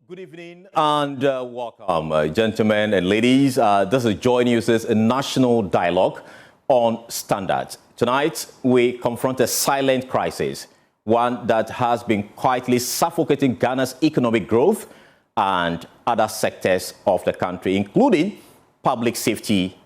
Good evening and welcome, gentlemen and ladies. This is Joy News' national dialogue on standards. Tonight, we confront a silent crisis, one that has been quietly suffocating Ghana's economic growth and other sectors of the country, including public safety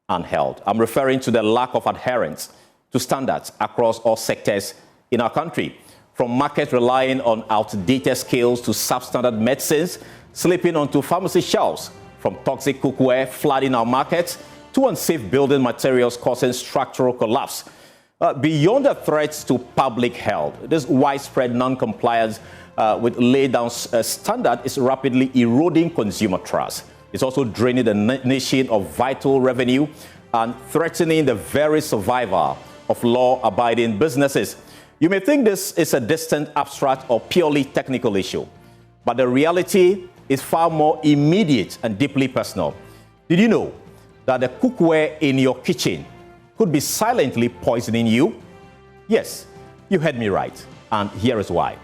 and health. I'm referring to the lack of adherence to standards across all sectors in our country. From markets relying on outdated scales to substandard medicines slipping onto pharmacy shelves, from toxic cookware flooding our markets to unsafe building materials causing structural collapse. Beyond the threats to public health, this widespread non-compliance with laid-down standard is rapidly eroding consumer trust. It's also draining the nation of vital revenue and threatening the very survival of law-abiding businesses. You may think this is a distant, abstract, or purely technical issue, but the reality is far more immediate and deeply personal. Did you know that the cookware in your kitchen could be silently poisoning you? Yes, you heard me right, and here is why.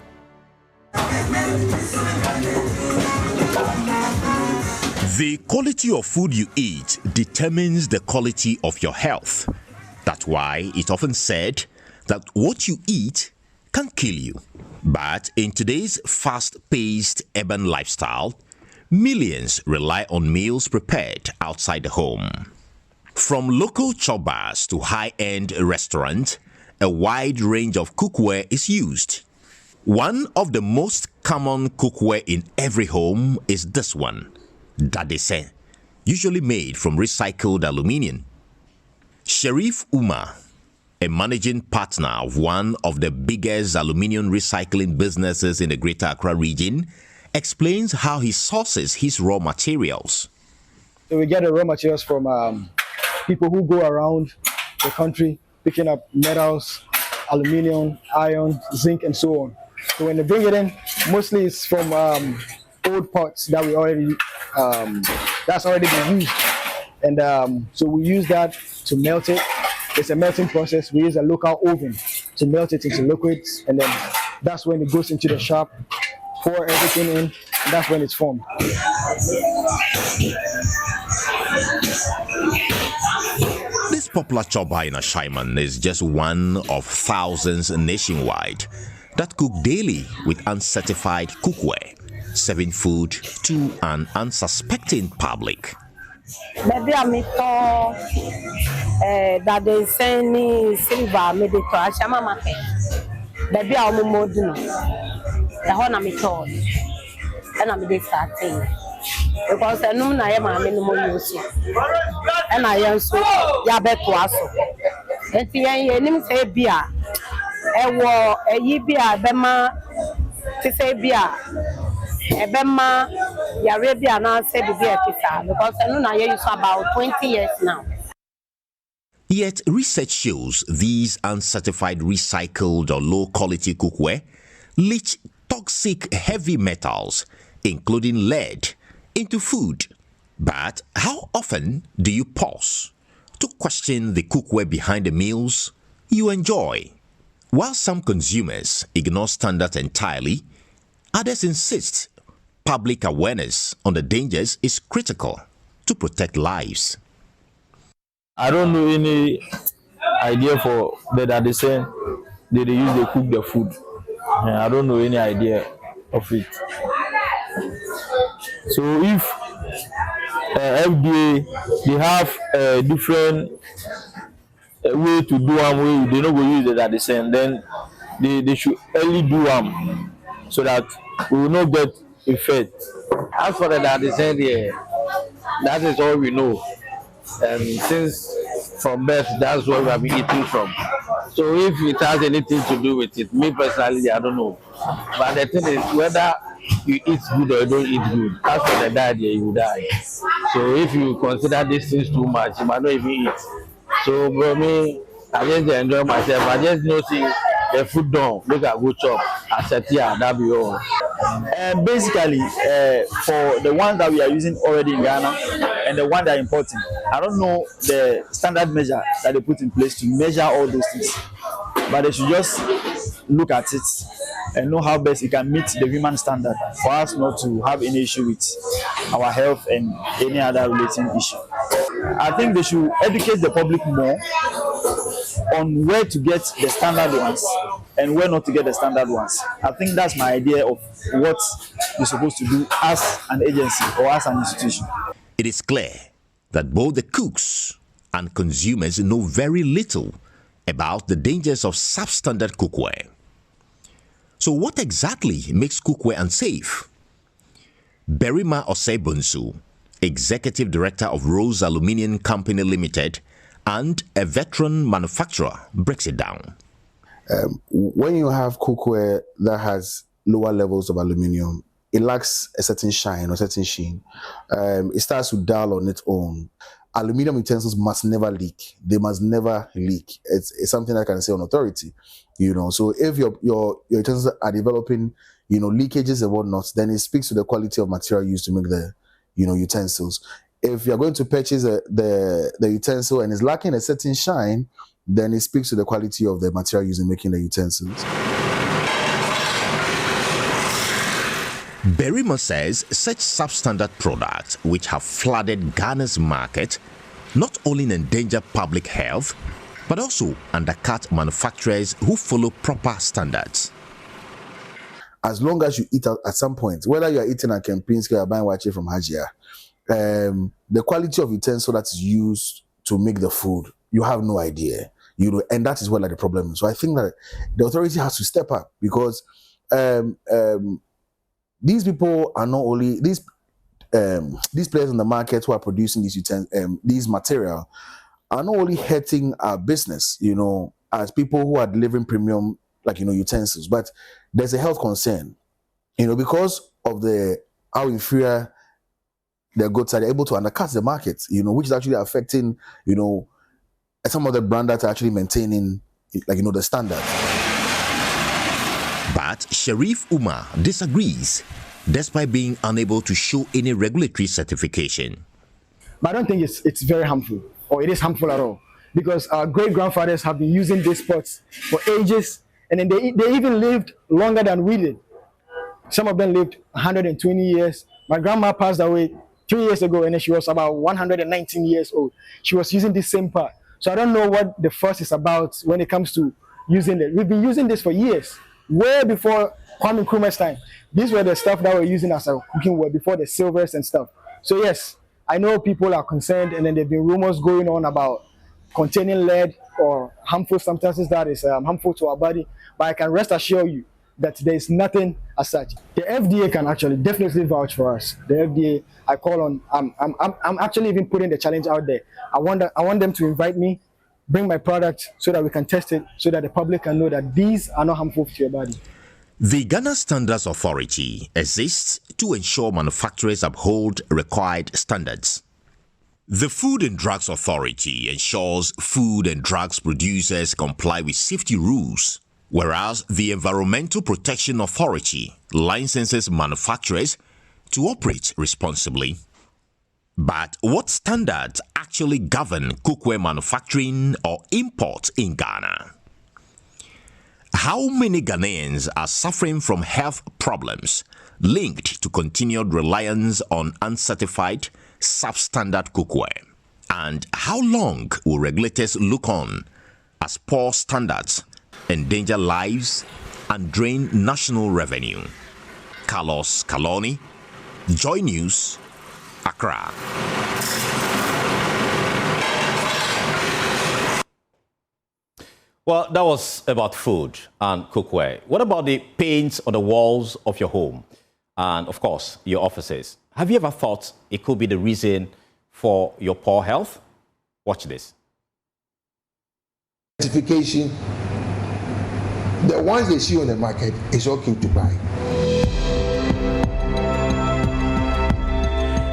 The quality of food you eat determines the quality of your health. That's why it's often said that what you eat can kill you. But in today's fast-paced urban lifestyle, millions rely on meals prepared outside the home. From local chobas to high-end restaurants, a wide range of cookware is used. One of the most common cookware in every home is this one, dadese, usually made from recycled aluminium. Sharif Umar, a managing partner of one of the biggest aluminium recycling businesses in the Greater Accra region, explains how he sources his raw materials. So we get the raw materials from people who go around the country picking up metals, aluminium, iron, zinc, and so on. So when they bring it in, mostly it's from old pots that we already that's already been used, and so we use that to melt it. It's a melting process. We use a local oven to melt it into liquids, and then that's when it goes into the shop, pour everything in, and that's when it's formed. This popular choba in Ashaiman is just one of thousands nationwide that cook daily with uncertified cookware, serving food to an unsuspecting public. Maybe I meet that they send me silver, maybe to Ashama market. Maybe I'm more doing the whole I'm told, and I'm starting because I know I am a minimum use, and I am so Yabet was. And the enemy say beer, a war, a ye beer, Bema, to say beer. Ebema, Arabia now said the beer because I know I use about 20 years now. Yet research shows these uncertified recycled or low-quality cookware leach toxic heavy metals, including lead, into food. But how often do you pause to question the cookware behind the meals you enjoy? While some consumers ignore standards entirely, others insist public awareness on the dangers is critical to protect lives. I don't know any idea for that they say they use to cook the food. I don't know any idea of it. So if FDA they have a different way to do them, they don't go use it at the same, then they should early do them so that we will not get effect. As for the daddy, that is all we know. And since from birth, that's what we have been eating from. So if it has anything to do with it, me personally, I don't know. But the thing is, whether you eat good or you don't eat good, as for the daddy, you will die. So if you consider these things too much, you might not even eat. So for me, I just enjoy myself. I just know see the food done, make a good chop. I said, yeah, that be all. And basically, for the ones that we are using already in Ghana and the one that are importing, I don't know the standard measure that they put in place to measure all those things, but they should just look at it and know how best it can meet the human standard for us not to have any issue with our health and any other relating issue. I think they should educate the public more on where to get the standard ones and where not to get the standard ones. I think that's my idea of what you're supposed to do as an agency or as an institution. It is clear that both the cooks and consumers know very little about the dangers of substandard cookware. So what exactly makes cookware unsafe? Berima Osebunsu, Executive Director of Rose Aluminium Company Limited and a veteran manufacturer, breaks it down. When you have cookware that has lower levels of aluminium, it lacks a certain shine or certain sheen. It starts to dull on its own. Aluminium utensils must never leak. They must never leak. It's something I can say on authority, So if your utensils are developing, leakages and whatnot, then it speaks to the quality of material used to make the, utensils. If you're going to purchase the utensil and it's lacking a certain shine, then it speaks to the quality of the material used in making the utensils. Berima says such substandard products, which have flooded Ghana's market, not only endanger public health, but also undercut manufacturers who follow proper standards. As long as you eat out at some point, whether you are eating at Kempinski or buying wache from Hajia, the quality of utensil that is used to make the food, you have no idea, and that is where the problem is. So I think that the authority has to step up, because these people are not only these players in the market who are producing these material are not only hurting our business, as people who are delivering premium utensils, but there's a health concern, because of how inferior their goods are, they're able to undercut the market, which is actually affecting, some of the brand that are actually maintaining, the standard. But Sharif Umar disagrees, despite being unable to show any regulatory certification. But I don't think it's very harmful, or it is harmful at all, because our great-grandfathers have been using these pots for ages, and then they even lived longer than we did. Some of them lived 120 years. My grandma passed away 3 years ago, and then she was about 119 years old. She was using this same pot. So I don't know what the fuss is about when it comes to using it. We've been using this for years, way before Kwame Nkrumah's time. These were the stuff that we're using as a cooking ware before the silvers and stuff. So yes, I know people are concerned, and then there have been rumors going on about containing lead or harmful substances that is harmful to our body. But I can rest assure you that there is nothing as such. The FDA can actually definitely vouch for us. The FDA, I call on. I'm actually even putting the challenge out there. I want them to invite me, bring my product so that we can test it, so that the public can know that these are not harmful to your body. The Ghana Standards Authority exists to ensure manufacturers uphold required standards. The Food and Drugs Authority ensures food and drugs producers comply with safety rules, whereas the Environmental Protection Authority licenses manufacturers to operate responsibly. But what standards actually govern cookware manufacturing or import in Ghana? How many Ghanaians are suffering from health problems linked to continued reliance on uncertified, substandard cookware? And how long will regulators look on as poor standards endanger lives and drain national revenue? Carlos Kaloni, Joy News, Accra. Well, that was about food and cookware. What about the paints on the walls of your home and, of course, your offices? Have you ever thought it could be the reason for your poor health? Watch this. Certification, the ones they see on the market is okay to buy.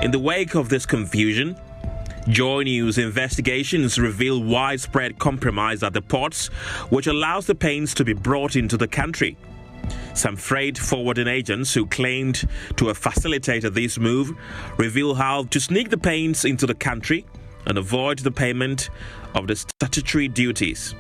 In the wake of this confusion, Joy News investigations reveal widespread compromise at the ports, which allows the paints to be brought into the country. Some freight forwarding agents who claimed to have facilitated this move reveal how to sneak the paints into the country and avoid the payment of the statutory duties.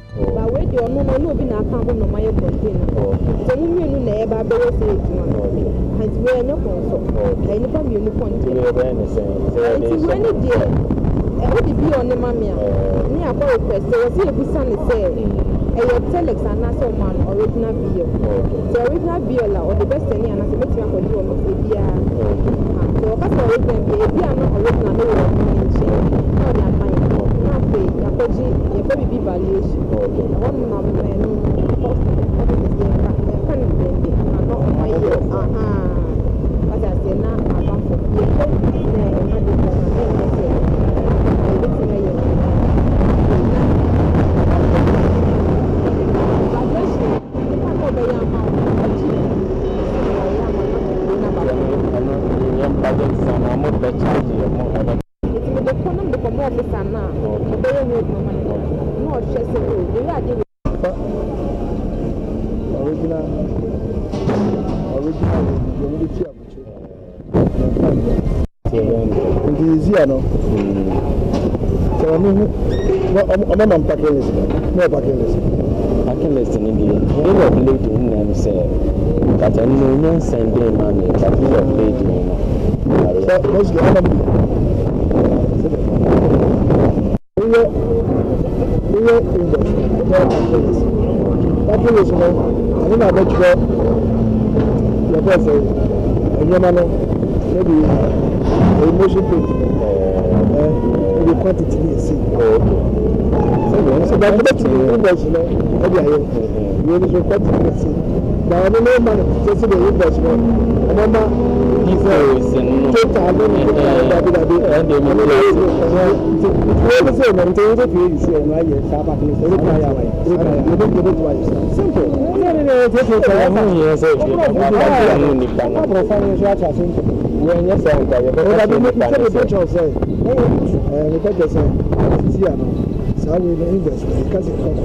Telex and national man original bill. The original bill or the best any and as a meeting for you almost a year. So because original bill, not original no now they are fine. Now pay your baby valuation. One mom cost not my year. But I say now I'm for I'm packing list. No packing list. Packing list in India. They were late in them say that I know Sunday money, but we are late in mostly I'm packing list. I don't know about your person. And your man, maybe emotion page. The quantity you see. So that's what you invoice, you know. You only quantity you see. Now, I don't know, man, just the invoice, and I'm so we will invest because it's not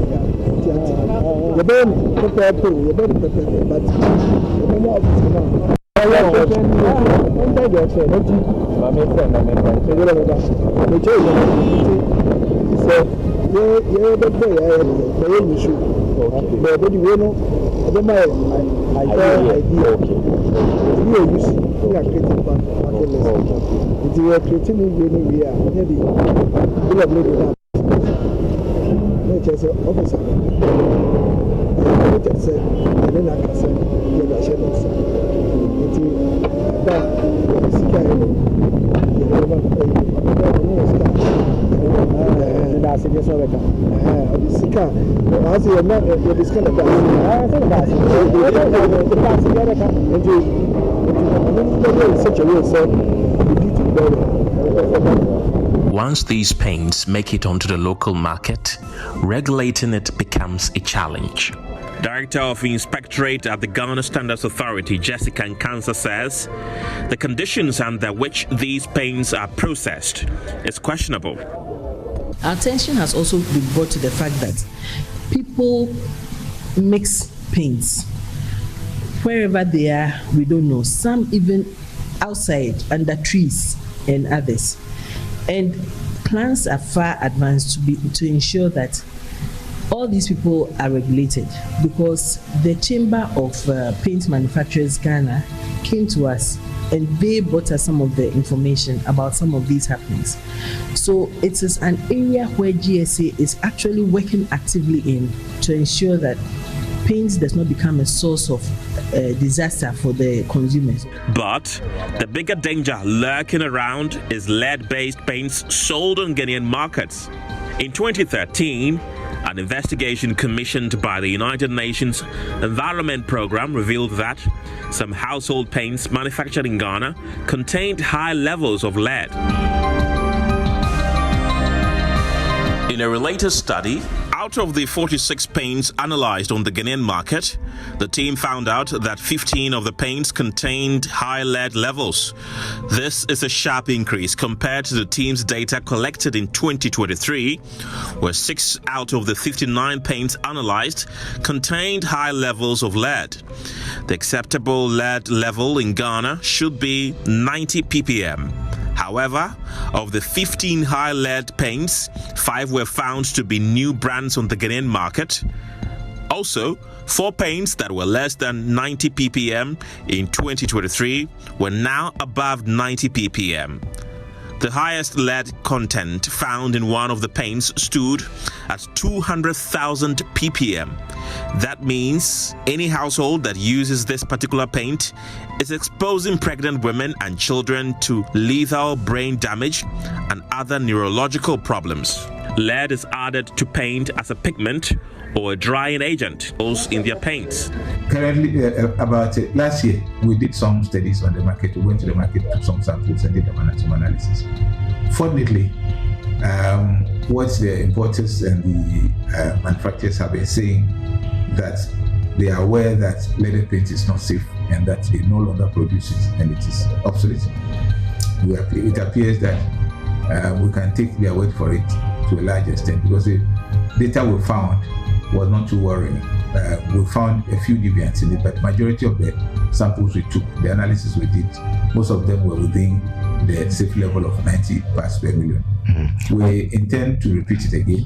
the Ben prepare to you better prepare, but the more of it now. I want to just officer. I said, and then I can say, yeah, I should say. Once these paints make it onto the local market, regulating it becomes a challenge. Director of Inspectorate at the Ghana Standards Authority, Jessica Nkansa, says the conditions under which these paints are processed is questionable. Our attention has also been brought to the fact that people mix paints wherever they are. We don't know. Some even outside under trees and others. And plans are far advanced to ensure that all these people are regulated, because the Chamber of Paint Manufacturers Ghana came to us and they brought us some of the information about some of these happenings. So it is an area where GSA is actually working actively in to ensure that paint does not become a source of disaster for the consumers. But the bigger danger lurking around is lead-based paints sold on Ghanaian markets. In 2013, an investigation commissioned by the United Nations Environment Programme revealed that some household paints manufactured in Ghana contained high levels of lead. In a related study, out of the 46 paints analyzed on the Ghanaian market, the team found out that 15 of the paints contained high lead levels. This is a sharp increase compared to the team's data collected in 2023, where 6 out of the 59 paints analyzed contained high levels of lead. The acceptable lead level in Ghana should be 90 ppm. However, of the 15 high lead paints, 5 were found to be new brands on the Ghanaian market. Also, 4 paints that were less than 90 ppm in 2023 were now above 90 ppm. The highest lead content found in one of the paints stood at 200,000 ppm. That means any household that uses this particular paint is exposing pregnant women and children to lethal brain damage and other neurological problems. Lead is added to paint as a pigment or a drying agent in their paints. Currently, about last year, we did some studies on the market. We went to the market, took some samples, and did some analysis. Fortunately, what the importers and the manufacturers have been saying that they are aware that leaded paint is not safe and that it no longer produces and it is obsolete. It appears that we can take their word for it to a large extent because the data we found was not too worrying. We found a few deviants in it, but majority of the samples we took, the analysis we did, most of them were within the safe level of 90 parts per million. We intend to repeat it again.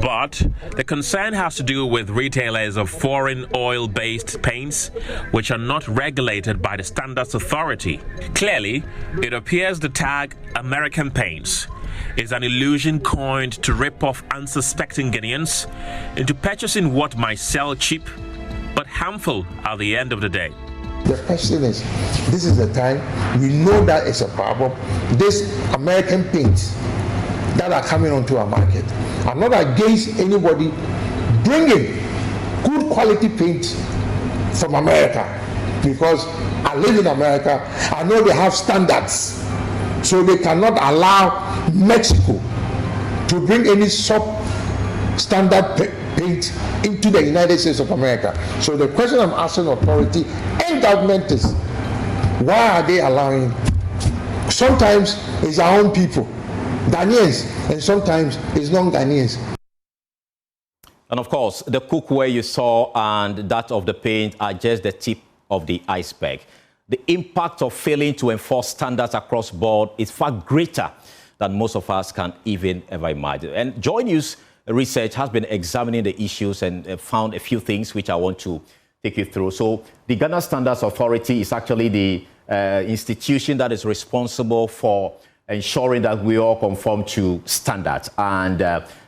But the concern has to do with retailers of foreign oil-based paints, which are not regulated by the Standards Authority. Clearly, it appears the tag American Paints is an illusion coined to rip off unsuspecting Ghanaians into purchasing what might sell cheap but harmful at the end of the day. The question is, this is the time we know that it's a problem. These American paints that are coming onto our market, I'm not against anybody bringing good quality paint from America because I live in America. I know they have standards, so they cannot allow Mexico to bring any substandard paint into the United States of America. So the question I'm asking authority and government is, why are they allowing? Sometimes it's our own people, Ghanaians, and sometimes it's non-Ghanaians. And of course, the cookware you saw and that of the paint are just the tip of the iceberg. The impact of failing to enforce standards across board is far greater than most of us can even ever imagine. And Joy News research has been examining the issues and found a few things which I want to take you through. So the Ghana Standards Authority is actually the institution that is responsible for ensuring that we all conform to standards. And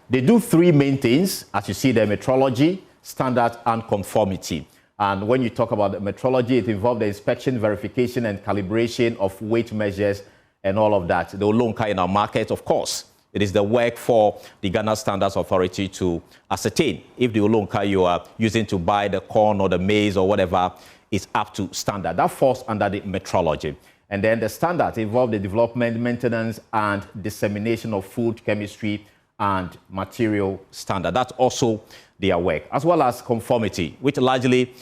they do 3 main things, as you see, the metrology, standards, and conformity. And when you talk about the metrology, it involves the inspection, verification, and calibration of weight measures and all of that. The Olonka in our market, of course, it is the work for the Ghana Standards Authority to ascertain if the Olonka you are using to buy the corn or the maize or whatever is up to standard. That falls under the metrology. And then the standards involve the development, maintenance, and dissemination of food, chemistry, and material standard. That's also their work, as well as conformity, which largely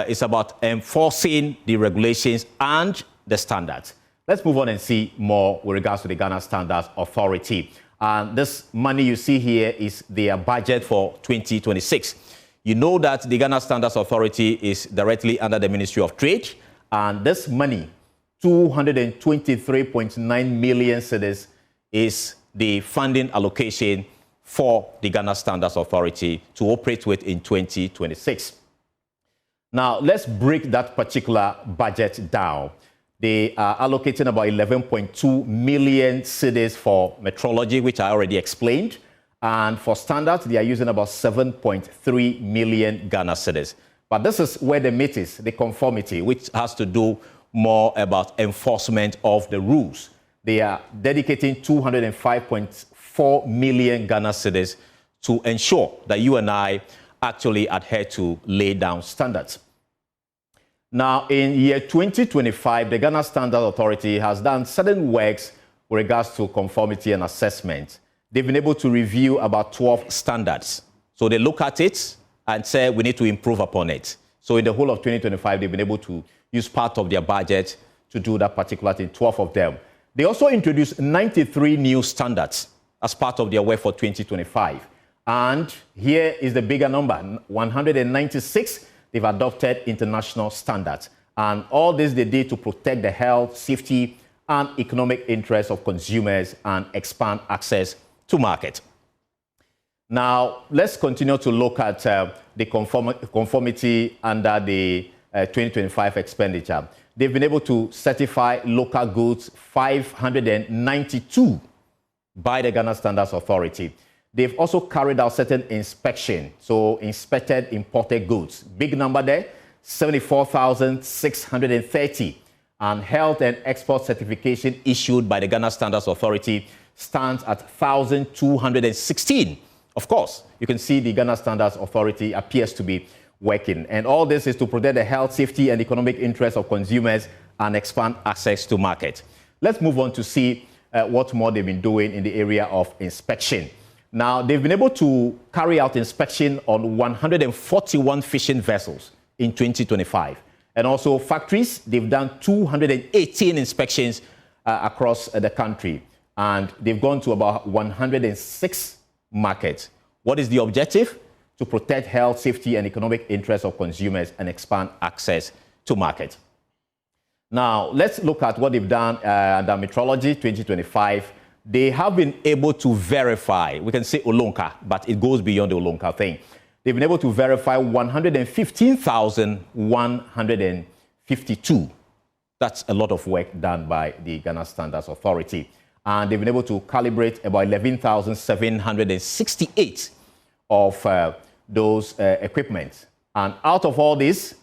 is about enforcing the regulations and the standards. Let's move on and see more with regards to the Ghana Standards Authority. And this money you see here is their budget for 2026. You know that the Ghana Standards Authority is directly under the Ministry of Trade, and this money, 223.9 million cedis, is the funding allocation for the Ghana Standards Authority to operate with in 2026. Now, let's break that particular budget down. They are allocating about 11.2 million cedis for metrology, which I already explained. And for standards, they are using about 7.3 million Ghana cedis. But this is where the meat is, the conformity, which has to do more about enforcement of the rules. They are dedicating 205.4 million Ghana cedis to ensure that you and I actually adhere to laid down standards. Now, in year 2025, the Ghana Standards Authority has done certain works with regards to conformity and assessment. They've been able to review about 12 standards. So they look at it and say we need to improve upon it. So in the whole of 2025, they've been able to use part of their budget to do that particular thing, 12 of them. They also introduced 93 new standards as part of their work for 2025. And here is the bigger number, 196. They've adopted international standards. And all this they did to protect the health, safety, and economic interests of consumers and expand access to market. Now, let's continue to look at the conformity under the 2025 expenditure. They've been able to certify local goods 592 by the Ghana Standards Authority. They've also carried out certain inspection, so inspected imported goods. Big number there, 74,630. And health and export certification issued by the Ghana Standards Authority stands at 1,216. Of course, you can see the Ghana Standards Authority appears to be working. And all this is to protect the health, safety, and economic interests of consumers and expand access to market. Let's move on to see what more they've been doing in the area of inspection. Now, they've been able to carry out inspection on 141 fishing vessels in 2025. And also factories, they've done 218 inspections across the country. And they've gone to about 106 markets. What is the objective? To protect health, safety, and economic interests of consumers and expand access to market. Now, let's look at what they've done under Metrology 2025. They have been able to verify, we can say Olonka, but it goes beyond the Olonka thing. They've been able to verify 115,152. That's a lot of work done by the Ghana Standards Authority. And they've been able to calibrate about 11,768 of those equipment. And out of all this,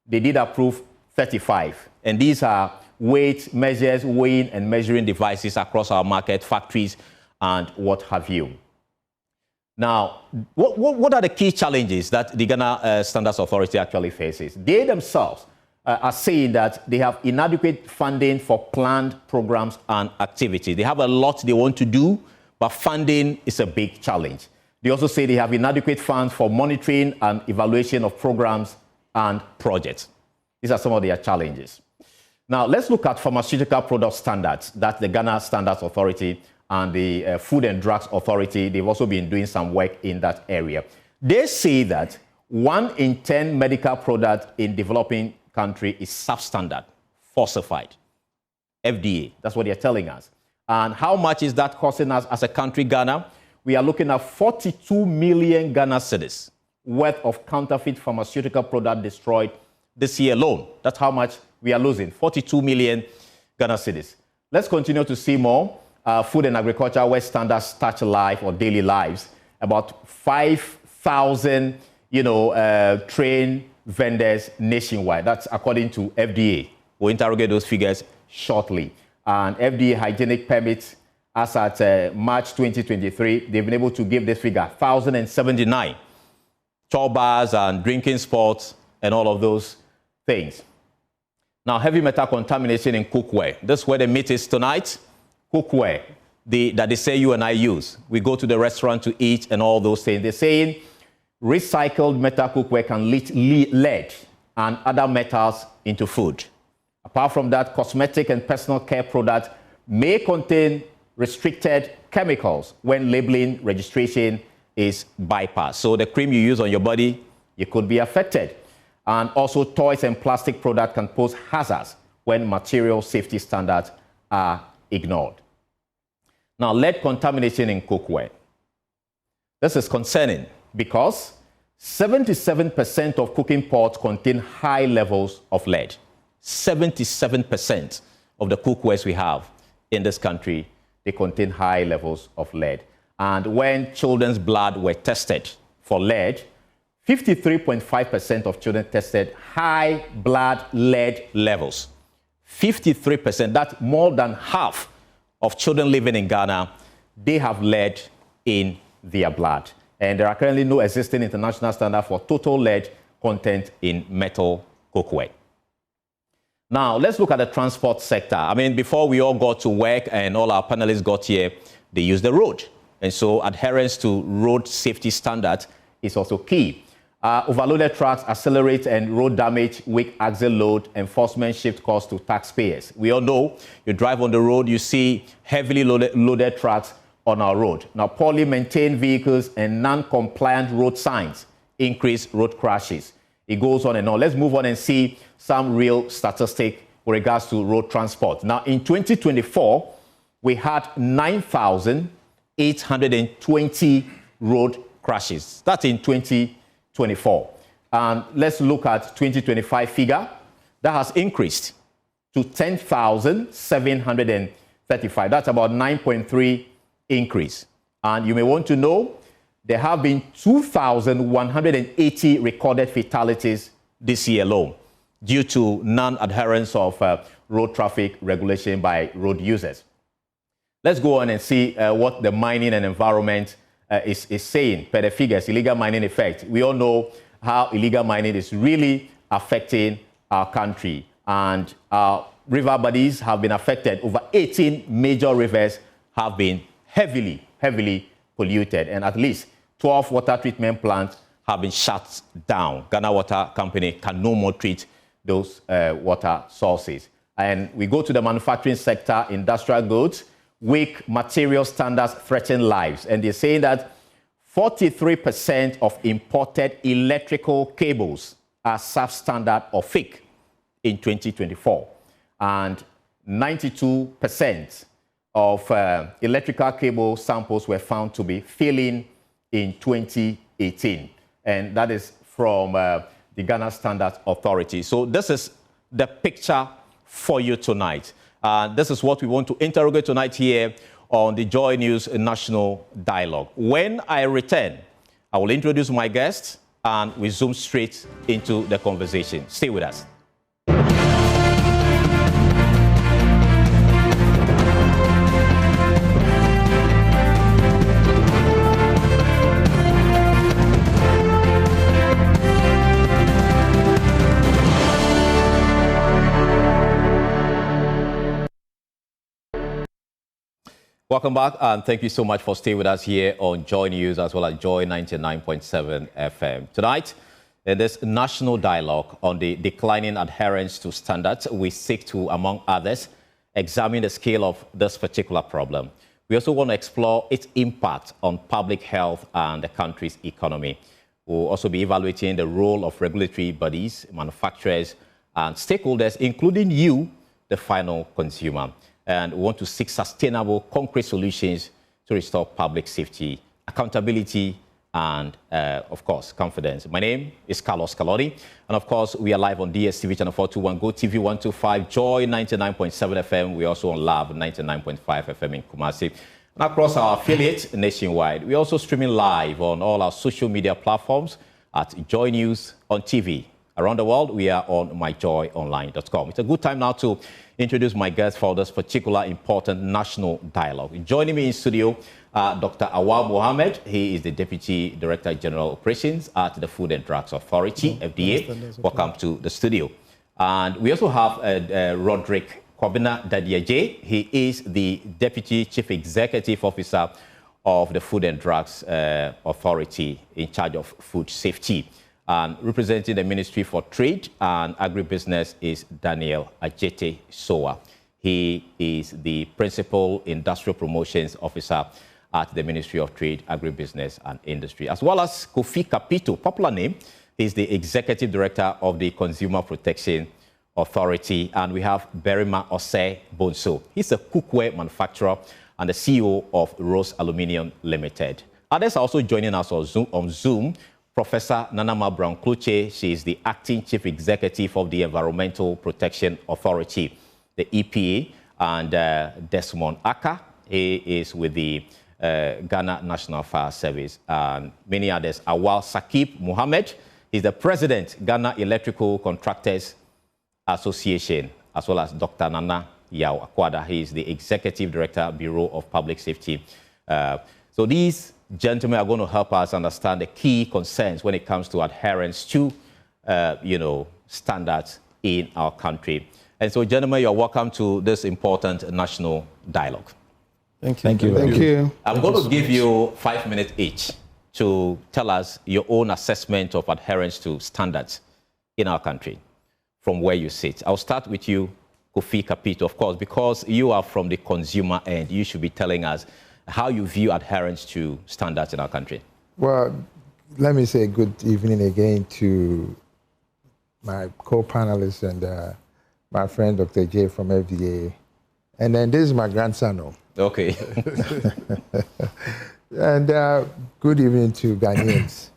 they did approve 35. And these are weight measures, weighing and measuring devices across our market, factories, and what have you. Now, what are the key challenges that the Ghana Standards Authority actually faces? They themselves are saying that they have inadequate funding for planned programs and activities. They have a lot they want to do, but funding is a big challenge. They also say they have inadequate funds for monitoring and evaluation of programs and projects. These are some of their challenges. Now, let's look at pharmaceutical product standards that the Ghana Standards Authority and the Food and Drugs Authority, they've also been doing some work in that area. They say that 1 in 10 medical products in developing country is substandard, falsified. FDA, that's what they're telling us. And how much is that costing us as a country, Ghana? We are looking at 42 million Ghana cedis worth of counterfeit pharmaceutical product destroyed this year alone. That's how much we are losing, 42 million Ghana cedis. Let's continue to see more. Food and agriculture, where standards touch life or daily lives. About 5,000, trained vendors nationwide. That's according to FDA. We'll interrogate those figures shortly. And FDA hygienic permits, as at March 2023, they've been able to give this figure, 1,079. Chow bars and drinking spots and all of those things. Now, heavy metal contamination in cookware. That's where the meat is tonight. Cookware that they say you and I use. We go to the restaurant to eat and all those things. They're saying recycled metal cookware can leach lead and other metals into food. Apart from that, cosmetic and personal care products may contain restricted chemicals when labeling registration is bypassed. So the cream you use on your body, you could be affected. And also toys and plastic products can pose hazards when material safety standards are ignored. Now, lead contamination in cookware. This is concerning because 77% of cooking pots contain high levels of lead. 77% of the cookwares we have in this country, they contain high levels of lead. And when children's blood were tested for lead, 53.5% of children tested high blood lead levels. 53%, that's more than half of children living in Ghana, they have lead in their blood. And there are currently no existing international standard for total lead content in metal cookware. Now, let's look at the transport sector. I mean, before we all got to work and all our panelists got here, they used the road. And so adherence to road safety standards is also key. Overloaded trucks accelerate and road damage, weak axle load, enforcement shift costs to taxpayers. We all know you drive on the road, you see heavily loaded trucks on our road. Now, poorly maintained vehicles and non-compliant road signs increase road crashes. It goes on and on. Let's move on and see some real statistic with regards to road transport. Now, in 2024, we had 9,820 road crashes. That's in 2024. And let's look at 2025 figure. That has increased to 10,735. That's about 9.3 increase. And you may want to know there have been 2,180 recorded fatalities this year alone due to non-adherence of road traffic regulation by road users. Let's go on and see what the mining and environment is saying per the figures, illegal mining effect. We all know how illegal mining is really affecting our country, and our river bodies have been affected. Over 18 major rivers have been heavily polluted, and at least 12 water treatment plants have been shut down. Ghana Water Company can no more treat those water sources. And we go to the manufacturing sector, industrial goods. Weak material standards threaten lives. And they're saying that 43% of imported electrical cables are substandard or fake in 2024. And 92% of electrical cable samples were found to be failing in 2018. And that is from the Ghana Standards Authority. So this is the picture for you tonight. This is what we want to interrogate tonight here on the Joy News National Dialogue. When I return, I will introduce my guests and we zoom straight into the conversation. Stay with us. Welcome back, and thank you so much for staying with us here on Joy News as well as Joy 99.7 FM. Tonight, in this national dialogue on the declining adherence to standards, we seek to, among others, examine the scale of this particular problem. We also want to explore its impact on public health and the country's economy. We'll also be evaluating the role of regulatory bodies, manufacturers, and stakeholders, including you, the final consumer. And we want to seek sustainable, concrete solutions to restore public safety, accountability, and, of course, confidence. My name is Carlos Kalori, and, of course, we are live on DSTV Channel 421, Go TV 125, Joy 99.7 FM. We're also on Lab 99.5 FM in Kumasi, and across our affiliates nationwide. We're also streaming live on all our social media platforms at Joy News on TV. Around the world, we are on myjoyonline.com. It's a good time now to introduce my guest for this particular important national dialogue. Joining me in studio, Dr. Awal Mohammed. He is the Deputy Director General Operations at the Food and Drugs Authority, FDA. Welcome to the studio. And we also have Roderick Kwabena Dadiaje. He is the Deputy Chief Executive Officer of the Food and Drugs Authority in charge of food safety. And representing the Ministry for Trade and Agribusiness is Daniel Ajete Soa. He is the Principal Industrial Promotions Officer at the Ministry of Trade, Agribusiness and Industry, as well as Kofi Kapito, popular name. He's the Executive Director of the Consumer Protection Authority. And we have Berima Osei Bonso. He's a cookware manufacturer and the CEO of Rose Aluminium Limited. Others are also joining us on Zoom. Professor Nanama Brown-Kluche, she is the Acting Chief Executive of the Environmental Protection Authority, the EPA, and Desmond Aka, he is with the Ghana National Fire Service, and many others. Awal Sakib Mohammed is the President, Ghana Electrical Contractors Association, as well as Dr. Nana Yao Akwada. He is the Executive Director, Bureau of Public Safety. So these gentlemen are going to help us understand the key concerns when it comes to adherence to, standards in our country. And so, gentlemen, you're welcome to this important national dialogue. Thank you. Thank you. Thank you. I'm going to give you 5 minutes each to tell us your own assessment of adherence to standards in our country from where you sit. I'll start with you, Kofi Kapito, of course, because you are from the consumer end. You should be telling us how you view adherence to standards in our country. Well, let me say good evening again to my co-panelists and my friend Dr. J from FDA. And then this is my grandson. Okay. And good evening to Ghanaians.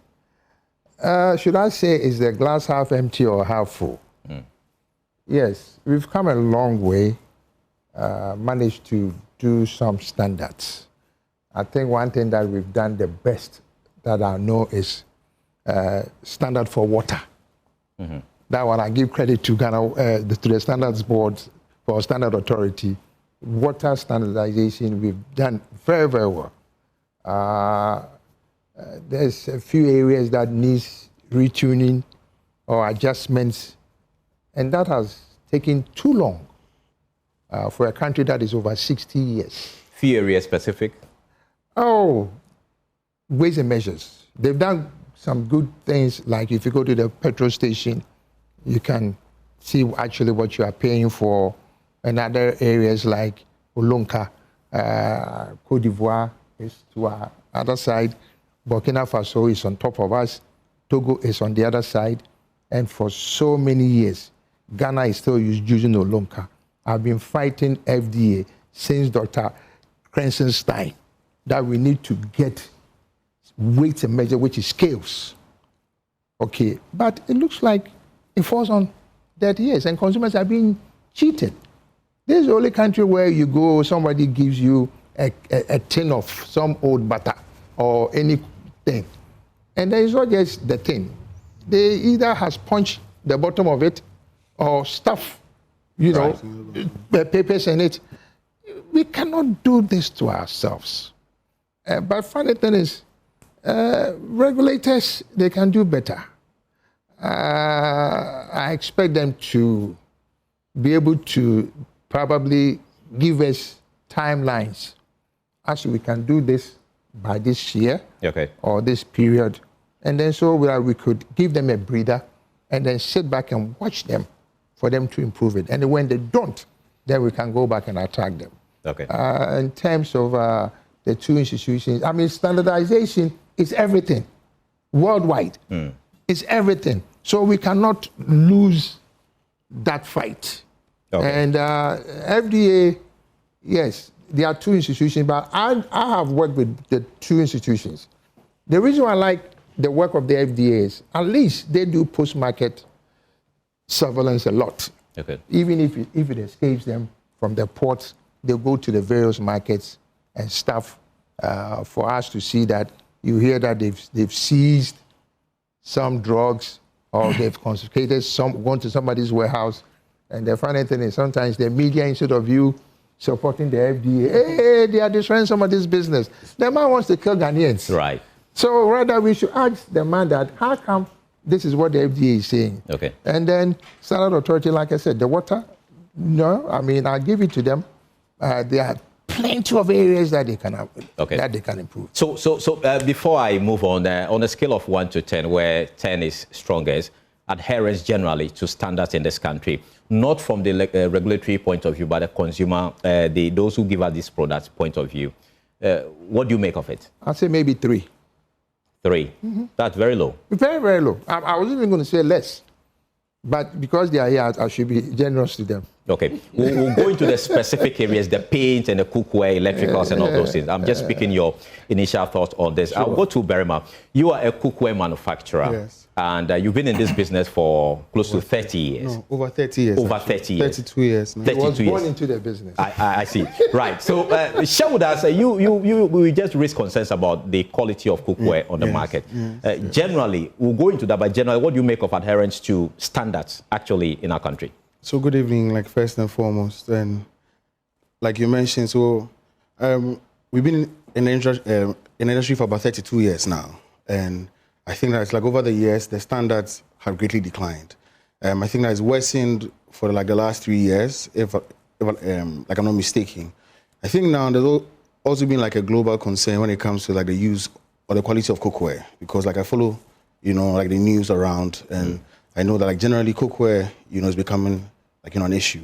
Should I say, is the glass half empty or half full? Yes, we've come a long way, managed to do some standards. I think one thing that we've done the best that I know is standard for water. That one I give credit to Ghana, to the Standards Board for Standard Authority. Water standardization, we've done very, very well. There's a few areas that needs retuning or adjustments, and that has taken too long for a country that is over 60 years. Few areas specific? Oh, ways and measures. They've done some good things, like if you go to the petrol station, you can see actually what you are paying for, and other areas like Olonka, Côte d'Ivoire is to our other side, Burkina Faso is on top of us, Togo is on the other side, and for so many years, Ghana is still using Olonka. I've been fighting FDA since Dr. Krensenstein that we need to get weights and measure, which is scales. Okay, but it looks like it falls on dead ears and consumers are being cheated. This is the only country where you go, somebody gives you a tin of some old butter or anything. And then it's not just the tin. They either has punched the bottom of it or stuff, papers in it. We cannot do this to ourselves. But funny thing is, regulators, they can do better. I expect them to be able to probably give us timelines as we can do this by this year or this period. And then so we could give them a breather and then sit back and watch them for them to improve it. And when they don't, then we can go back and attack them. In terms of the two institutions, I mean, standardization is everything worldwide. It's everything. So we cannot lose that fight. And FDA, yes, there are two institutions, but I have worked with the two institutions. The reason I like the work of the FDA is at least they do post-market surveillance a lot. Even if it escapes them from the ports, they go to the various markets and stuff for us to see that you hear that they've seized some drugs or they've confiscated gone to somebody's warehouse. And the funny thing is sometimes the media, instead of you supporting the FDA, hey, they are destroying some of this business. The man wants to kill Ghanaians. Right. So rather we should ask the man that, how come this is what the FDA is saying? And then Standard Authority, like I said, the water, no, I mean, I'll give it to them. There are plenty of areas that they can that they can improve. So before I move on a scale of 1 to 10, where 10 is strongest, adherence generally to standards in this country, not from the regulatory point of view, but the consumer, those who give us these products point of view. What do you make of it? I'd say maybe 3. 3. That's very low. Very, very low. I wasn't even going to say less, but because they are here, I should be generous to them. Okay, we'll go into the specific areas, the paint and the cookware, electricals and all those things. I'm just picking your initial thoughts on this. Sure. I'll go to Berima. You are a cookware manufacturer. Yes. And you've been in this business for close to 30 years. No, over 30 years. Over 30 years. 32 years. Now. 32 I was born years. into the business. I see. Right. So share with us, we just raised concerns about the quality of cookware on the market. Generally, we'll go into that, but generally, what do you make of adherence to standards actually in our country? So good evening, like first and foremost. And like you mentioned, so we've been in the industry for about 32 years now. And I think that it's like over the years, the standards have greatly declined. I think that it's worsened for like the last 3 years, if like I'm not mistaken. I think now there's also been like a global concern when it comes to like the use or the quality of cookware, because like I follow, like the news around, and I know that like generally cookware, is becoming like, an issue.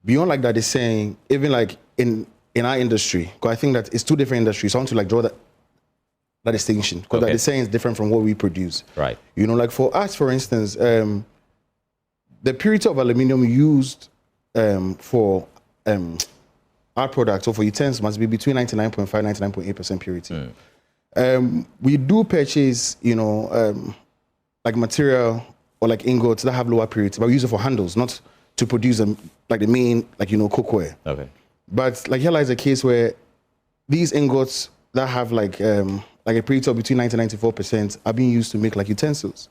Beyond like that, they're saying, even like in our industry, because I think that it's two different industries. So I want to like draw that distinction, because that they're saying it's different from what we produce. Right. Like for us, for instance, the purity of aluminium used for our products or for utensils must be between 99.5 99.8% purity. We do purchase, like material or like ingots that have lower purity, but we use it for handles, not to produce them like the main, cookware. Okay. But like here lies a case where these ingots that have like a purity of between 90 and 94% are being used to make like utensils,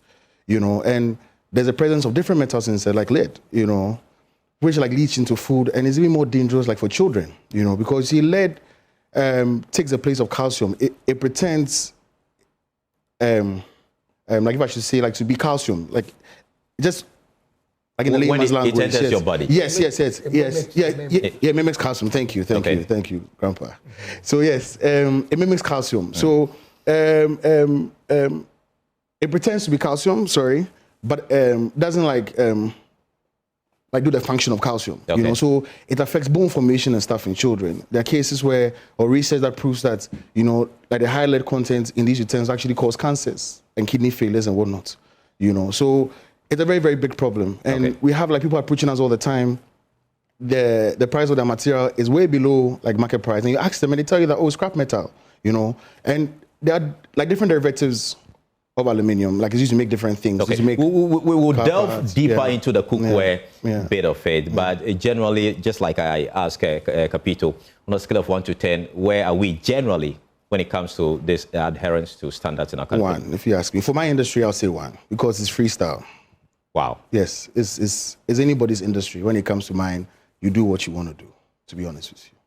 and there's a presence of different metals inside, like lead, which like leach into food and is even more dangerous like for children, because see, lead takes the place of calcium. It pretends, like if I should say, like to be calcium, like just like in the layman's language. It enters your body. Yes. It mimics calcium. Thank you, Grandpa. So yes, it mimics calcium. So it pretends to be calcium. Sorry, but doesn't like do the function of calcium. So it affects bone formation and stuff in children. There are cases where, or research that proves that, like the high lead content in these utensils actually cause cancers and kidney failures and whatnot. So it's a very, very big problem. And we have like people approaching us all the time. The price of the material is way below like market price. And you ask them and they tell you that, it's scrap metal, And there are like different derivatives of aluminium, like it's used to make different things. We will delve deeper into the cookware bit of it, but generally, just like I asked Capito, on a scale of 1 to 10, where are we generally when it comes to this adherence to standards in our country? 1, if you ask me. For my industry, I'll say 1, because it's freestyle. Wow. Yes, it's anybody's industry. When it comes to mine, you do what you want to do, to be honest with you.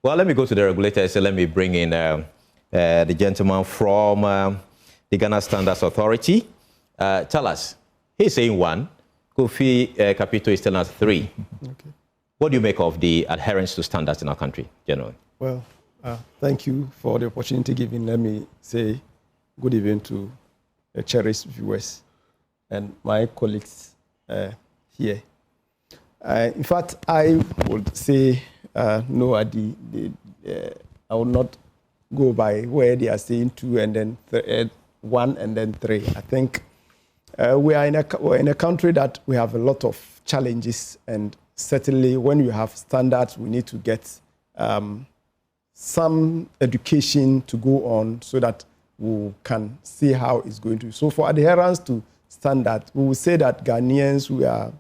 Well, let me go to the regulator. So let me bring in the gentleman from the Ghana Standards Authority. Tell us, he's saying 1, Kofi Capito is telling us 3. Okay. What do you make of the adherence to standards in our country, generally? Well, thank you for the opportunity given. Let me say good evening to the cherished viewers and my colleagues here. In fact, I would say no, I will not go by where they are saying 2 and then 1 and then 3. I think we're in a country that we have a lot of challenges, and certainly when you have standards, we need to get some education to go on so that we can see how it's going to. So for adherence to standards, we will say that Ghanaians, we are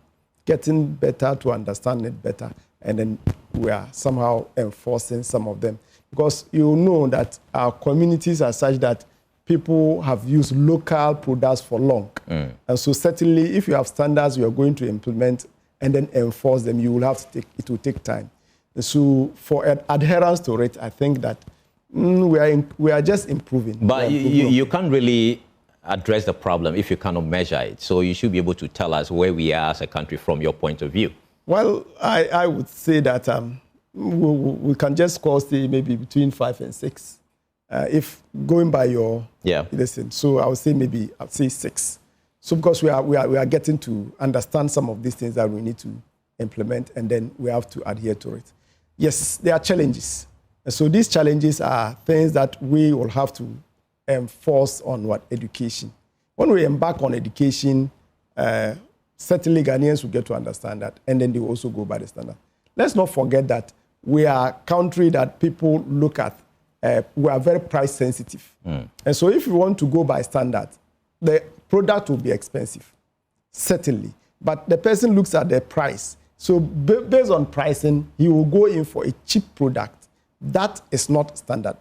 getting better to understand it better, and then we are somehow enforcing some of them. Because you know that our communities are such that people have used local products for long. And so certainly if you have standards you are going to implement and then enforce them, you will have to it will take time. And so for adherence to it, I think that we are just improving. But you can't really address the problem if you cannot measure it. So you should be able to tell us where we are as a country from your point of view. Well, I would say that we can just call, say, maybe between 5 and 6. If going by your listen, so I would say maybe I'd say 6. So because we are getting to understand some of these things that we need to implement, and then we have to adhere to it. Yes, there are challenges. And so these challenges are things that we will have to enforce on education. When we embark on education, certainly Ghanaians will get to understand that, and then they will also go by the standard. Let's not forget that we are a country that people look at. We are very price sensitive. And so if you want to go by standard, the product will be expensive, certainly. But the person looks at the price. So based on pricing, he will go in for a cheap product. That is not standard.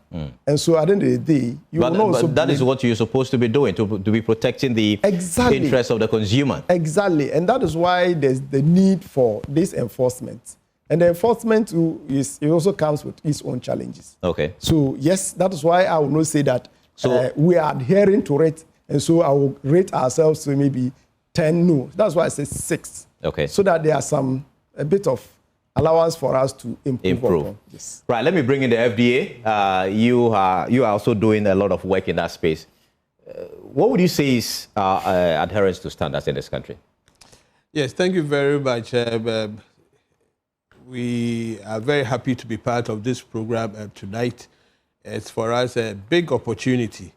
And so at the end of the day, you will not also... But that is what you're supposed to be doing, to be protecting the interests of the consumer. Exactly. And that is why there's the need for this enforcement. And the enforcement it also comes with its own challenges. Okay. So yes, that is why I will not say that we are adhering to it. And so I will rate ourselves to maybe 10, no. That's why I say 6. Okay. So that there are a bit of allowance for us to improve. Yes. Right, let me bring in the FDA. You are also doing a lot of work in that space. What would you say is adherence to standards in this country? Yes, thank you very much. We are very happy to be part of this program tonight. It's for us a big opportunity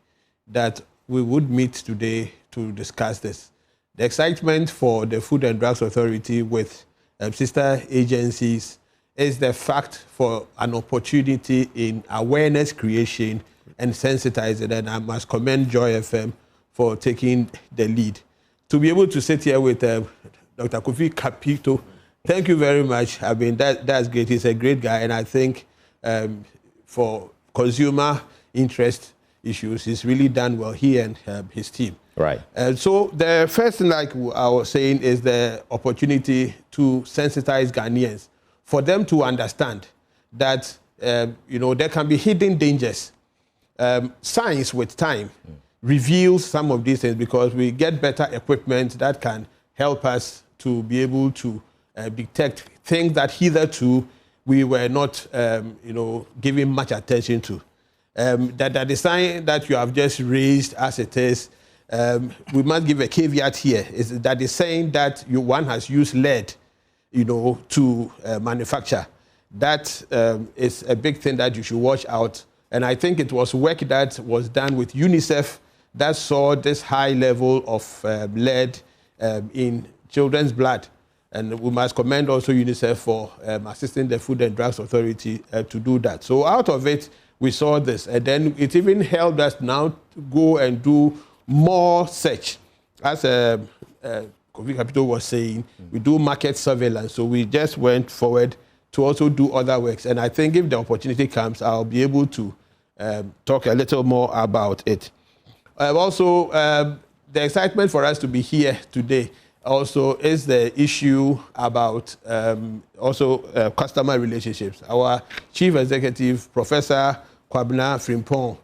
that we would meet today to discuss this. The excitement for the Food and Drugs Authority with sister agencies is the fact for an opportunity in awareness creation and sensitizing. And I must commend Joy FM for taking the lead. To be able to sit here with Dr. Kofi Kapito, thank you very much. I mean, that's great. He's a great guy. And I think for consumer interest issues, he's really done well, he and his team. Right. So the first thing, like I was saying, is the opportunity to sensitize Ghanaians, for them to understand that, there can be hidden dangers. Science with time reveals some of these things because we get better equipment that can help us to be able to detect things that hitherto we were not, giving much attention to. That the design that you have just raised as it is, we must give a caveat here, is that the saying that one has used lead, to manufacture. That is a big thing that you should watch out. And I think it was work that was done with UNICEF that saw this high level of lead in children's blood. And we must commend also UNICEF for assisting the Food and Drugs Authority to do that. So out of it, we saw this. And then it even helped us now to go and do more search. As Kofi Kapito was saying, we do market surveillance. So we just went forward to also do other works. And I think if the opportunity comes, I'll be able to talk a little more about it. Also, the excitement for us to be here today also is the issue about customer relationships. Our Chief Executive, Professor Kwabena Frimpong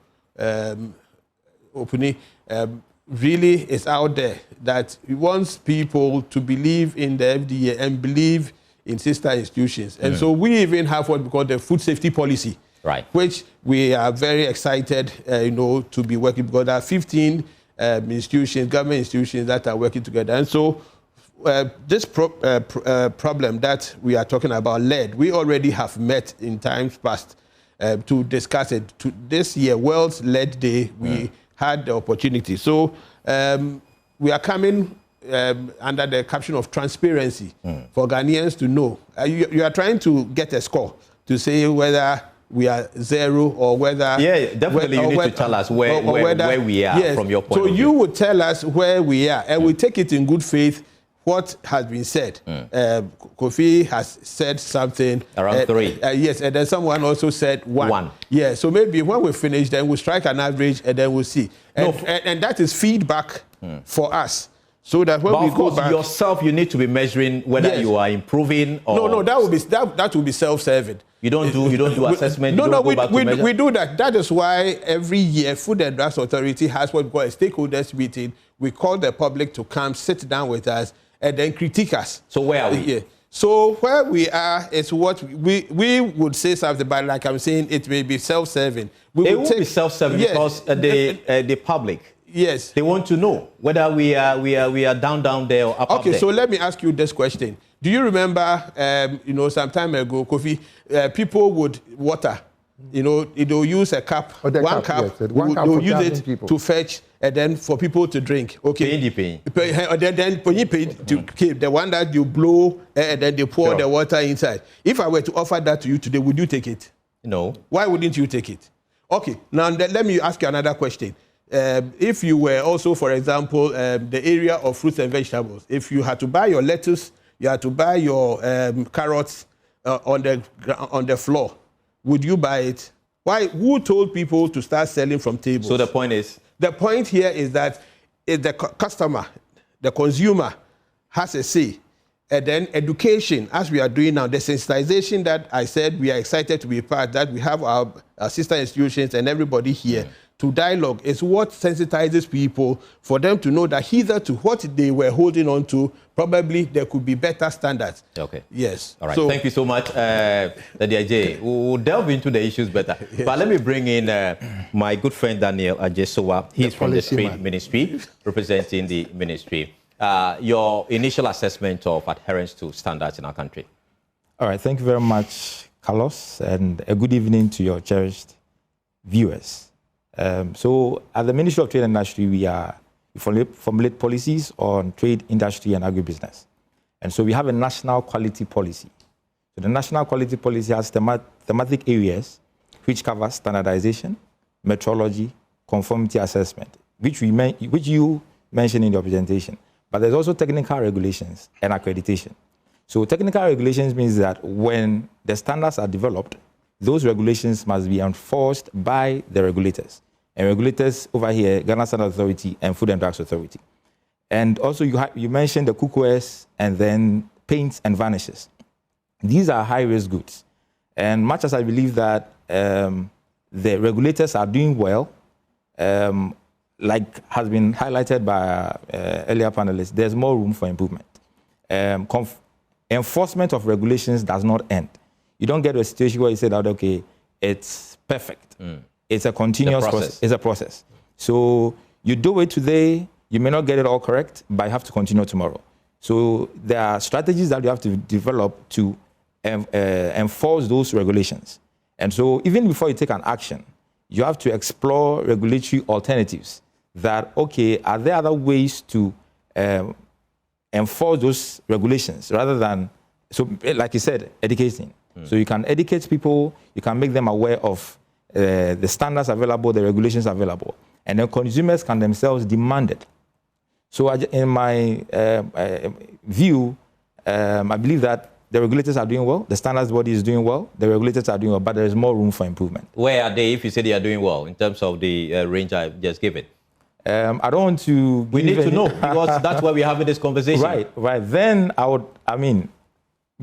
Opuni, really is out there that he wants people to believe in the FDA and believe in sister institutions. And so we even have what we call the food safety policy, right, which we are very excited, to be working, because there are 15 institutions, government institutions that are working together. And so this problem that we are talking about, lead, we already have met in times past to discuss it. This year, World's Lead Day, we had the opportunity. So we are coming under the caption of transparency for Ghanaians to know. You are trying to get a score to say whether we are zero or whether... Yeah, definitely you need to tell us where we are from your point of view. So you would tell us where we are, and we take it in good faith what has been said. Kofi has said something. Around 3. Yes, and then someone also said 1. Yeah, so maybe when we finish, then we'll strike an average, and then we'll see. And that is feedback for us. So that when we go back, yourself, you need to be measuring whether you are improving or... No, that will be self-serving. You don't do assessment. We do that. That is why every year Food and Drugs Authority has what we call a stakeholders meeting. We call the public to come sit down with us and then critique us. So where are we? Yeah. So where we are is what we would say something, but like I'm saying, it may be self-serving. It will be self-serving because the public. Yes. They want to know whether we are down there or up there. Okay, so let me ask you this question. Do you remember, some time ago, Kofi, people would water, they'll use a cup, one cup, they'll use it to fetch, and then for people to drink. Okay. Then the one that you blow, and then they pour the water inside. If I were to offer that to you today, would you take it? No. Why wouldn't you take it? Okay, now let me ask you another question. If you were also, for example, the area of fruits and vegetables, if you had to buy your lettuce, you had to buy your carrots on the floor, would you buy it? Why? Who told people to start selling from tables? So the point is? The point here is that the customer, the consumer, has a say. And then education, as we are doing now, the sensitization that I said we are excited to be part, that we have our sister institutions and everybody here to dialogue, is what sensitizes people for them to know that hitherto what they were holding on to, probably there could be better standards. Okay. Yes. All right. So, thank you so much, Daddy Ajay. We'll delve into the issues better. Yes. But let me bring in my good friend Daniel Ajesowa. He's from the Trade Ministry, representing the ministry. Your initial assessment of adherence to standards in our country. All right. Thank you very much, Carlos, and a good evening to your cherished viewers. So at the Ministry of Trade and Industry, we are We formulate policies on trade, industry, and agribusiness. And so we have a national quality policy. So the national quality policy has thematic areas which cover standardization, metrology, conformity assessment, which you mentioned in your presentation. But there's also technical regulations and accreditation. So technical regulations means that when the standards are developed, those regulations must be enforced by the regulators. And regulators over here, Ghana Standards Authority and Food and Drugs Authority. And also you mentioned the cookwares and then paints and varnishes. These are high-risk goods. And much as I believe that the regulators are doing well, like has been highlighted by earlier panelists, there's more room for improvement. Enforcement of regulations does not end. You don't get to a situation where you say that, okay, it's perfect. It's a continuous process. It's a process. So you do it today, you may not get it all correct, but you have to continue tomorrow. So there are strategies that you have to develop to enforce those regulations. And so even before you take an action, you have to explore regulatory alternatives that, okay, are there other ways to enforce those regulations rather than, so like you said, educating. So you can educate people, you can make them aware of the standards available, the regulations available, and then consumers can themselves demand it. So in my view, I believe that the regulators are doing well, the standards body is doing well, the regulators are doing well, but there is more room for improvement. Where are they if you say they are doing well in terms of the range I just given? I don't want to... We need to know because that's why we're having this conversation. Right. Then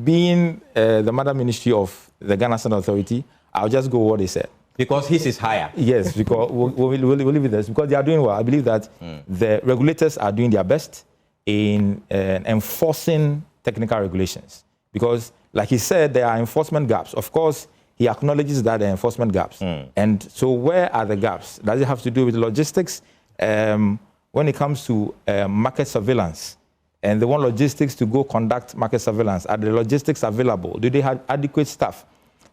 being the Mother Ministry of the Ghana Standards Authority, I'll just go what they said. Because his is higher. Yes, because we'll leave it there. Because they are doing well. I believe that the regulators are doing their best in enforcing technical regulations. Because, like he said, there are enforcement gaps. Of course, he acknowledges that there are enforcement gaps. And so where are the gaps? Does it have to do with logistics? When it comes to market surveillance, and they want logistics to go conduct market surveillance, are the logistics available? Do they have adequate staff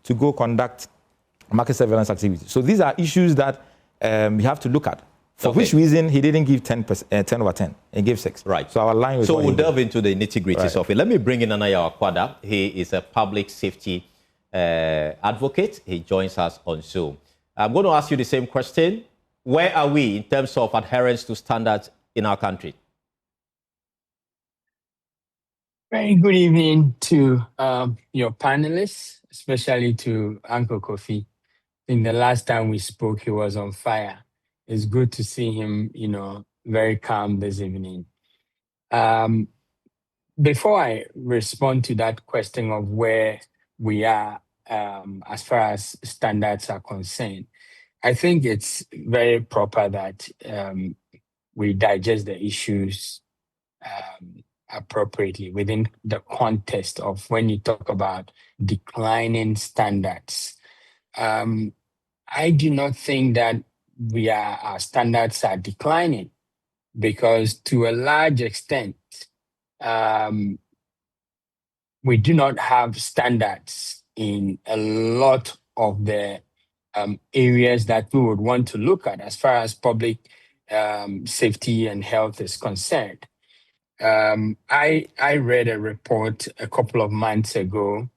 to go conduct market surveillance activities? So these are issues that we have to look at. For which reason he didn't give 10 over 10, he gave 6. Right. So our line was. So we'll delve into the nitty-gritties of it. Let me bring in Anaya Akwada. He is a public safety advocate. He joins us on Zoom. I'm going to ask you the same question. Where are we in terms of adherence to standards in our country? Very good evening to your panelists, especially to Uncle Kofi. I think the last time we spoke, he was on fire. It's good to see him, very calm this evening. Before I respond to that question of where we are as far as standards are concerned, I think it's very proper that we digest the issues appropriately within the context of when you talk about declining standards. I do not think that our standards are declining because to a large extent, we do not have standards in a lot of the areas that we would want to look at as far as public safety and health is concerned. I read a report a couple of months ago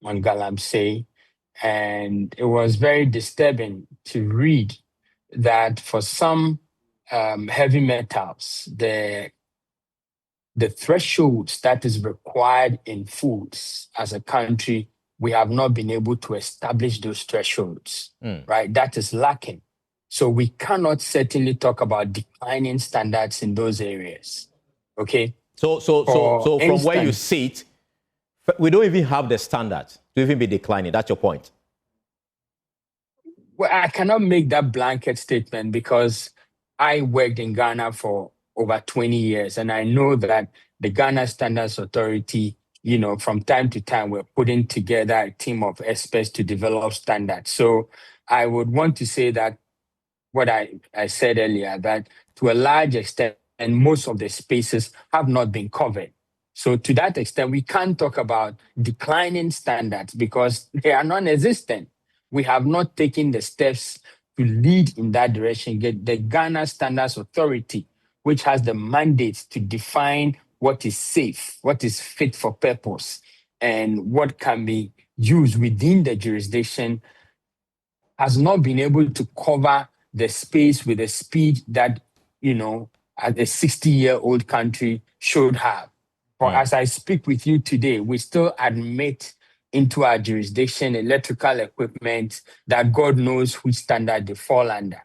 on Galamsey, and it was very disturbing to read that for some heavy metals, the thresholds that is required in foods as a country, we have not been able to establish those thresholds, right? That is lacking. So we cannot certainly talk about declining standards in those areas. Okay. So from where you sit, we don't even have the standards to even be declining. That's your point. Well, I cannot make that blanket statement because I worked in Ghana for over 20 years, and I know that the Ghana Standards Authority, from time to time, we're putting together a team of experts to develop standards. So I would want to say that what I said earlier, that to a large extent, and most of the spaces have not been covered. So to that extent, we can't talk about declining standards because they are non-existent. We have not taken the steps to lead in that direction. The Ghana Standards Authority which has the mandate to define what is safe, what is fit for purpose, and what can be used within the jurisdiction, has not been able to cover the space with the speed that, as a 60-year-old country should have. For as I speak with you today, we still admit into our jurisdiction electrical equipment that God knows which standard they fall under,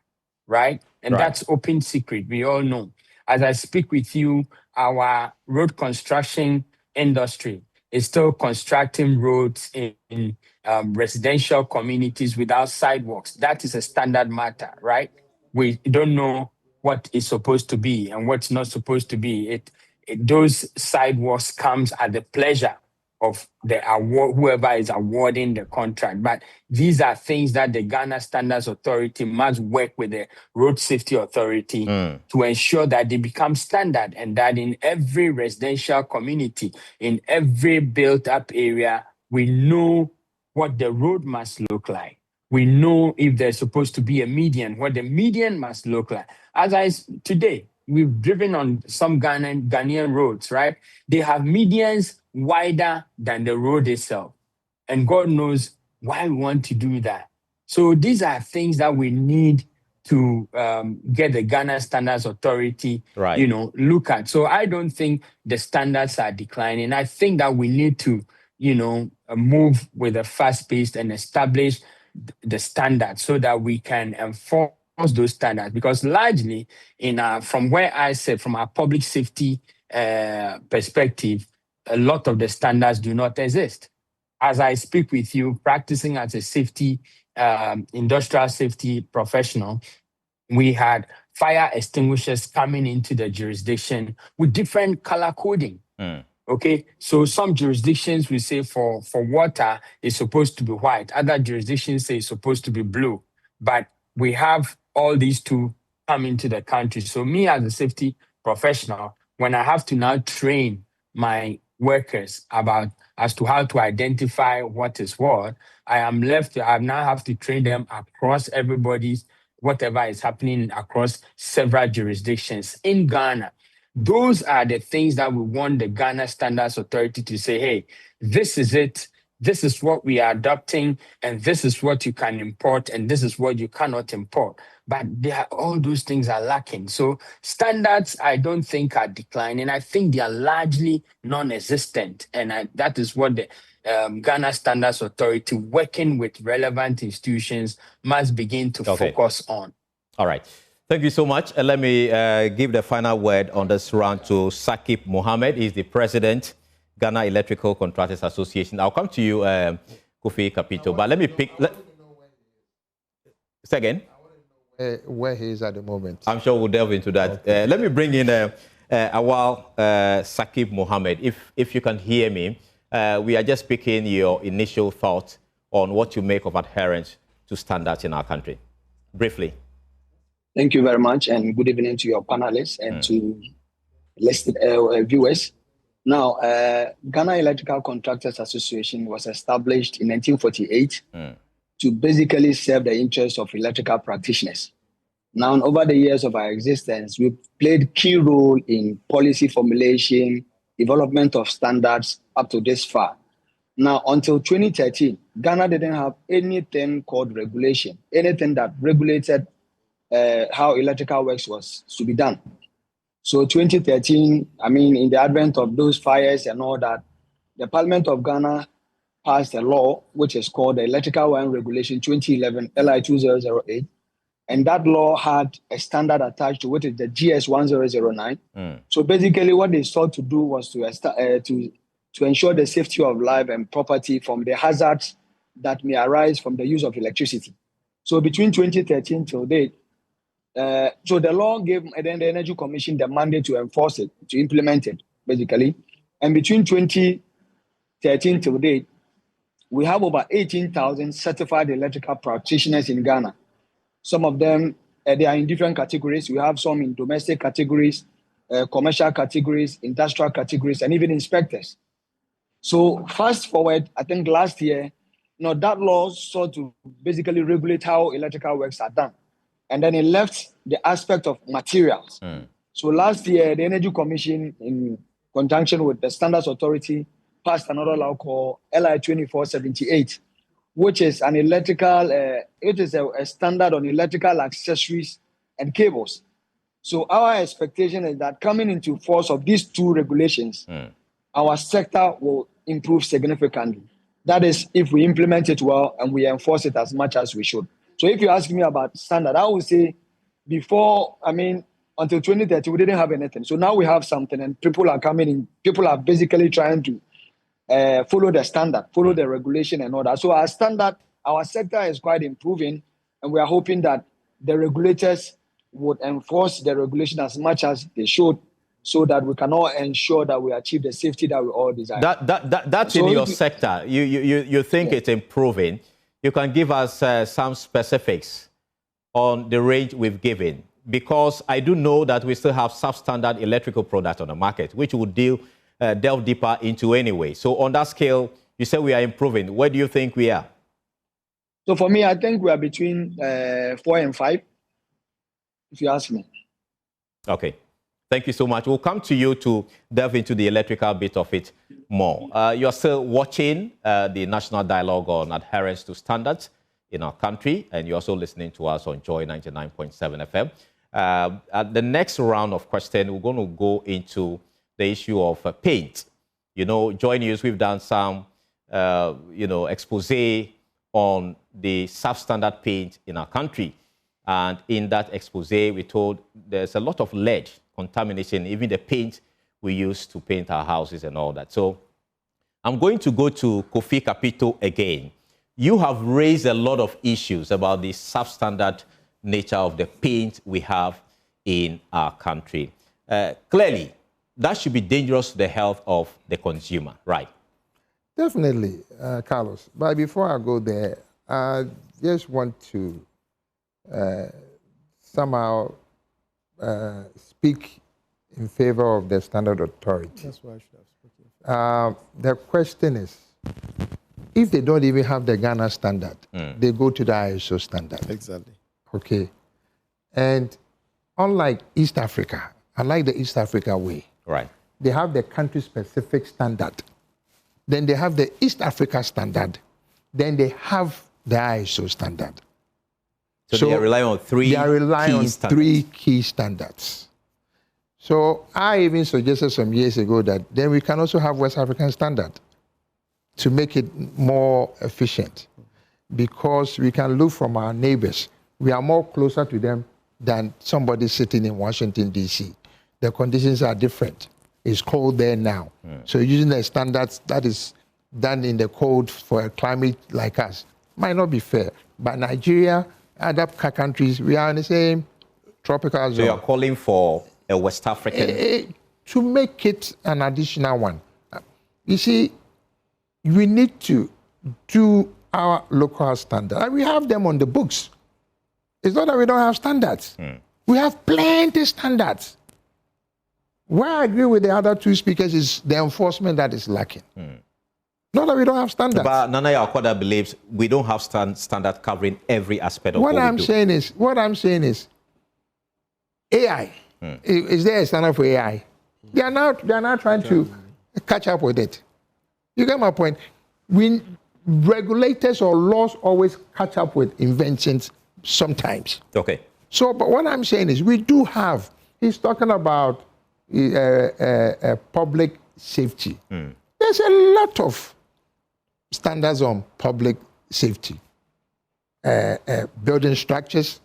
right? And that's open secret. We all know. As I speak with you, our road construction industry is still constructing roads in residential communities without sidewalks. That is a standard matter, right? We don't know what is supposed to be and what's not supposed to be. Those sidewalks comes at the pleasure of the award, whoever is awarding the contract. But these are things that the Ghana Standards Authority must work with the Road Safety Authority to ensure that they become standard, and that in every residential community, in every built-up area, we know what the road must look like. We know if there's supposed to be a median, what the median must look like. Today, we've driven on some Ghanaian roads, right? They have medians wider than the road itself. And God knows why we want to do that. So these are things that we need to get the Ghana Standards Authority, look at. So I don't think the standards are declining. I think that we need to, move with a fast pace and establish the standards so that we can enforce those standards. Because largely, from where I said, from our public safety perspective, a lot of the standards do not exist. As I speak with you, practicing as a safety, industrial safety professional, we had fire extinguishers coming into the jurisdiction with different color coding. Okay, so some jurisdictions will say for water it's supposed to be white. Other jurisdictions say it's supposed to be blue. But we have all these two come into the country. So me as a safety professional, when I have to now train my workers as to how to identify what is what, I now have to train them across everybody's, whatever is happening across several jurisdictions in Ghana. Those are the things that we want the Ghana Standards Authority to say, hey, this is it. This is what we are adopting, and this is what you can import, and this is what you cannot import. But all those things are lacking. So standards, I don't think are declining. I think they are largely non-existent. And that is what the Ghana Standards Authority, working with relevant institutions, must begin to focus on. All right. Thank you so much. Let me give the final word on this round to Sakib Mohammed. He's the president, Ghana Electrical Contractors Association. I'll come to you, Kofi Kapito, but let me pick... Say again? Where he is at the moment. I'm sure we'll delve into that. Okay. Let me bring in Sakib Mohammed. If you can hear me, we are just picking your initial thoughts on what you make of adherence to standards in our country. Briefly. Thank you very much, and good evening to your panelists and to listed viewers. Now, Ghana Electrical Contractors Association was established in 1948 to basically serve the interests of electrical practitioners. Now, over the years of our existence, we've played key role in policy formulation, development of standards up to this far. Now, until 2013, Ghana didn't have anything called regulation, anything that regulated how electrical works was to be done. So 2013, in the advent of those fires and all that, the Parliament of Ghana passed a law which is called the Electrical Wiring Regulation 2011, LI 2008. And that law had a standard attached to it, is the GS 1009. So basically what they sought to do was to ensure the safety of life and property from the hazards that may arise from the use of electricity. So between 2013 till date, so the law gave the Energy Commission the mandate to enforce it, to implement it, basically. And between 2013 till date, we have over 18,000 certified electrical practitioners in Ghana. Some of them, they are in different categories. We have some in domestic categories, commercial categories, industrial categories, and even inspectors. So fast forward, I think last year, that law sought to basically regulate how electrical works are done. And then it left the aspect of materials. So last year, the Energy Commission, in conjunction with the Standards Authority, passed another law called LI 2478, which is an electrical, it is a standard on electrical accessories and cables. So our expectation is that coming into force of these two regulations, our sector will improve significantly. That is, if we implement it well and we enforce it as much as we should. So if you ask me about standard, I would say before, until 2030, we didn't have anything. So now we have something and people are coming in. People are basically trying to follow the standard, follow the regulation and all that. So our standard, our sector is quite improving, and we are hoping that the regulators would enforce the regulation as much as they should, so that we can all ensure that we achieve the safety that we all desire. That's so in your sector. You think it's improving. You can give us some specifics on the range we've given, because I do know that we still have substandard electrical products on the market, which will delve deeper into anyway. So on that scale, you say we are improving. Where do you think we are? So for me, I think we are between 4 and 5, if you ask me. Okay. Thank you so much. We'll come to you to delve into the electrical bit of it more. You're still watching the National Dialogue on Adherence to Standards in our country, and you're also listening to us on Joy 99.7 FM. At the next round of questions, we're going to go into the issue of paint. You know, Joy News, we've done some, expose on the substandard paint in our country. And in that expose, we told there's a lot of lead contamination, even the paint we use to paint our houses and all that. So I'm going to go to Kofi Kapito again. You have raised a lot of issues about the substandard nature of the paint we have in our country. Clearly, that should be dangerous to the health of the consumer, right? Definitely, Carlos. But before I go there, I just want to somehow speak in favor of the Standard Authority. That's why I should have spoken. The question is, if they don't even have the Ghana standard, they go to the ISO standard. Exactly. Okay. And unlike East Africa, I like the East Africa way. Right. They have the country-specific standard. Then they have the East Africa standard. Then they have the ISO standard. So they are relying on three key standards. So I even suggested some years ago that then we can also have West African standard to make it more efficient, because we can look from our neighbors. We are more closer to them than somebody sitting in Washington, D.C. The conditions are different. It's cold there now. So using the standards that is done in the code for a climate like us might not be fair. But Nigeria, other countries, we are in the same tropical zone. So you are calling for a West African? To make it an additional one. You see, we need to do our local standards. And we have them on the books. It's not that we don't have standards. We have plenty standards. Where I agree with the other two speakers is the enforcement that is lacking. Not that we don't have standards. But Nana Yakwada believes we don't have standard covering every aspect of what I'm saying is, AI. Is there a standard for AI? They are now trying to catch up with it. You get my point? Regulators or laws always catch up with inventions sometimes. Okay. So, but what I'm saying is we do have, he's talking about public safety. There's a lot of standards on public safety. Building structures,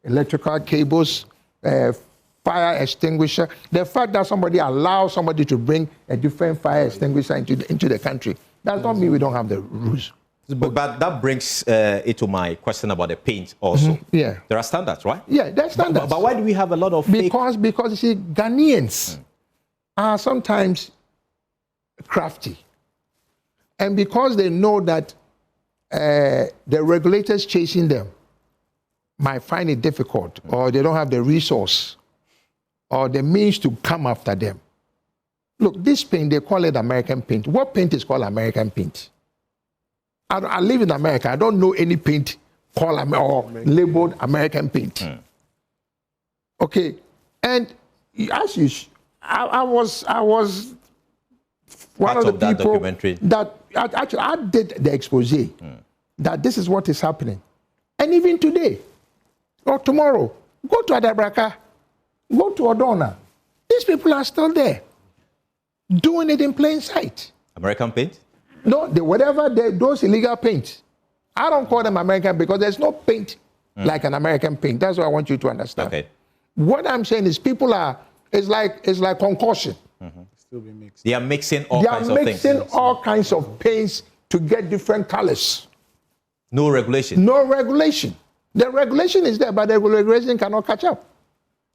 electrical cables, fire extinguisher. The fact that somebody allows somebody to bring a different fire extinguisher into the country, does not mean we don't have the rules. But that brings it to my question about the paint also. Yeah. There are standards, right? Yeah, there are standards. But why do we have a lot of fake? Because you see, Ghanaians are sometimes crafty. And because they know that the regulators chasing them might find it difficult, or they don't have the resource or the means to come after them. Look, this paint, they call it American paint. What paint is called American paint? I live in America. I don't know any paint called or labeled American paint. Okay. And I was one of the that people documentary. that actually I did the expose that this is what is happening. And even today or tomorrow, go to Adabraka, go to Odona. These people are still there, doing it in plain sight. American paint? No, those illegal paints. I don't call them American because there's no paint like an American paint. That's what I want you to understand. Okay. What I'm saying is people it's like concussion. Still be mixed. They are mixing all kinds of things. They are mixing all kinds of paints to get different colors. No regulation. No regulation. The regulation is there, but the regulation cannot catch up.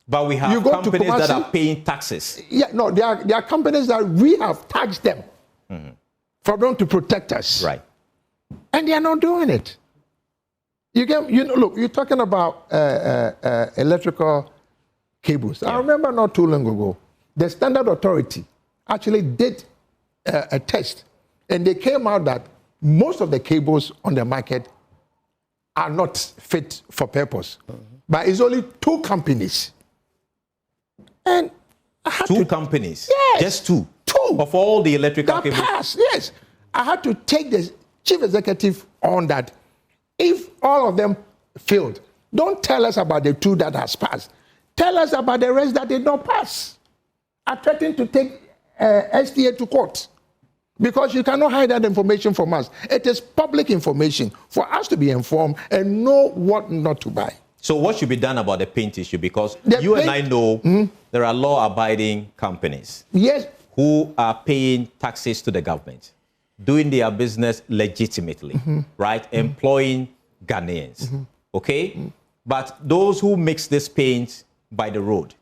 But we have companies that are paying taxes. Yeah, no, there are companies that we have taxed them for them to protect us. Right. And they are not doing it. Look, you're talking about electrical cables. Yeah. I remember not too long ago, the Standard Authority actually did a test, and they came out that most of the cables on the market are not fit for purpose. But it's only 2 companies. And two companies? Yes. Just 2? 2. Of all the electrical that cables? Passed, yes. I had to take the chief executive on that. If all of them failed, don't tell us about the 2 that has passed. Tell us about the rest that did not pass. I threatened to take STA to court because you cannot hide that information from us. It is public information for us to be informed and know what not to buy. So what should be done about the paint issue? Because and I know there are law-abiding companies who are paying taxes to the government, doing their business legitimately, right? Employing Ghanaians, okay? But those who mix this paint by the road,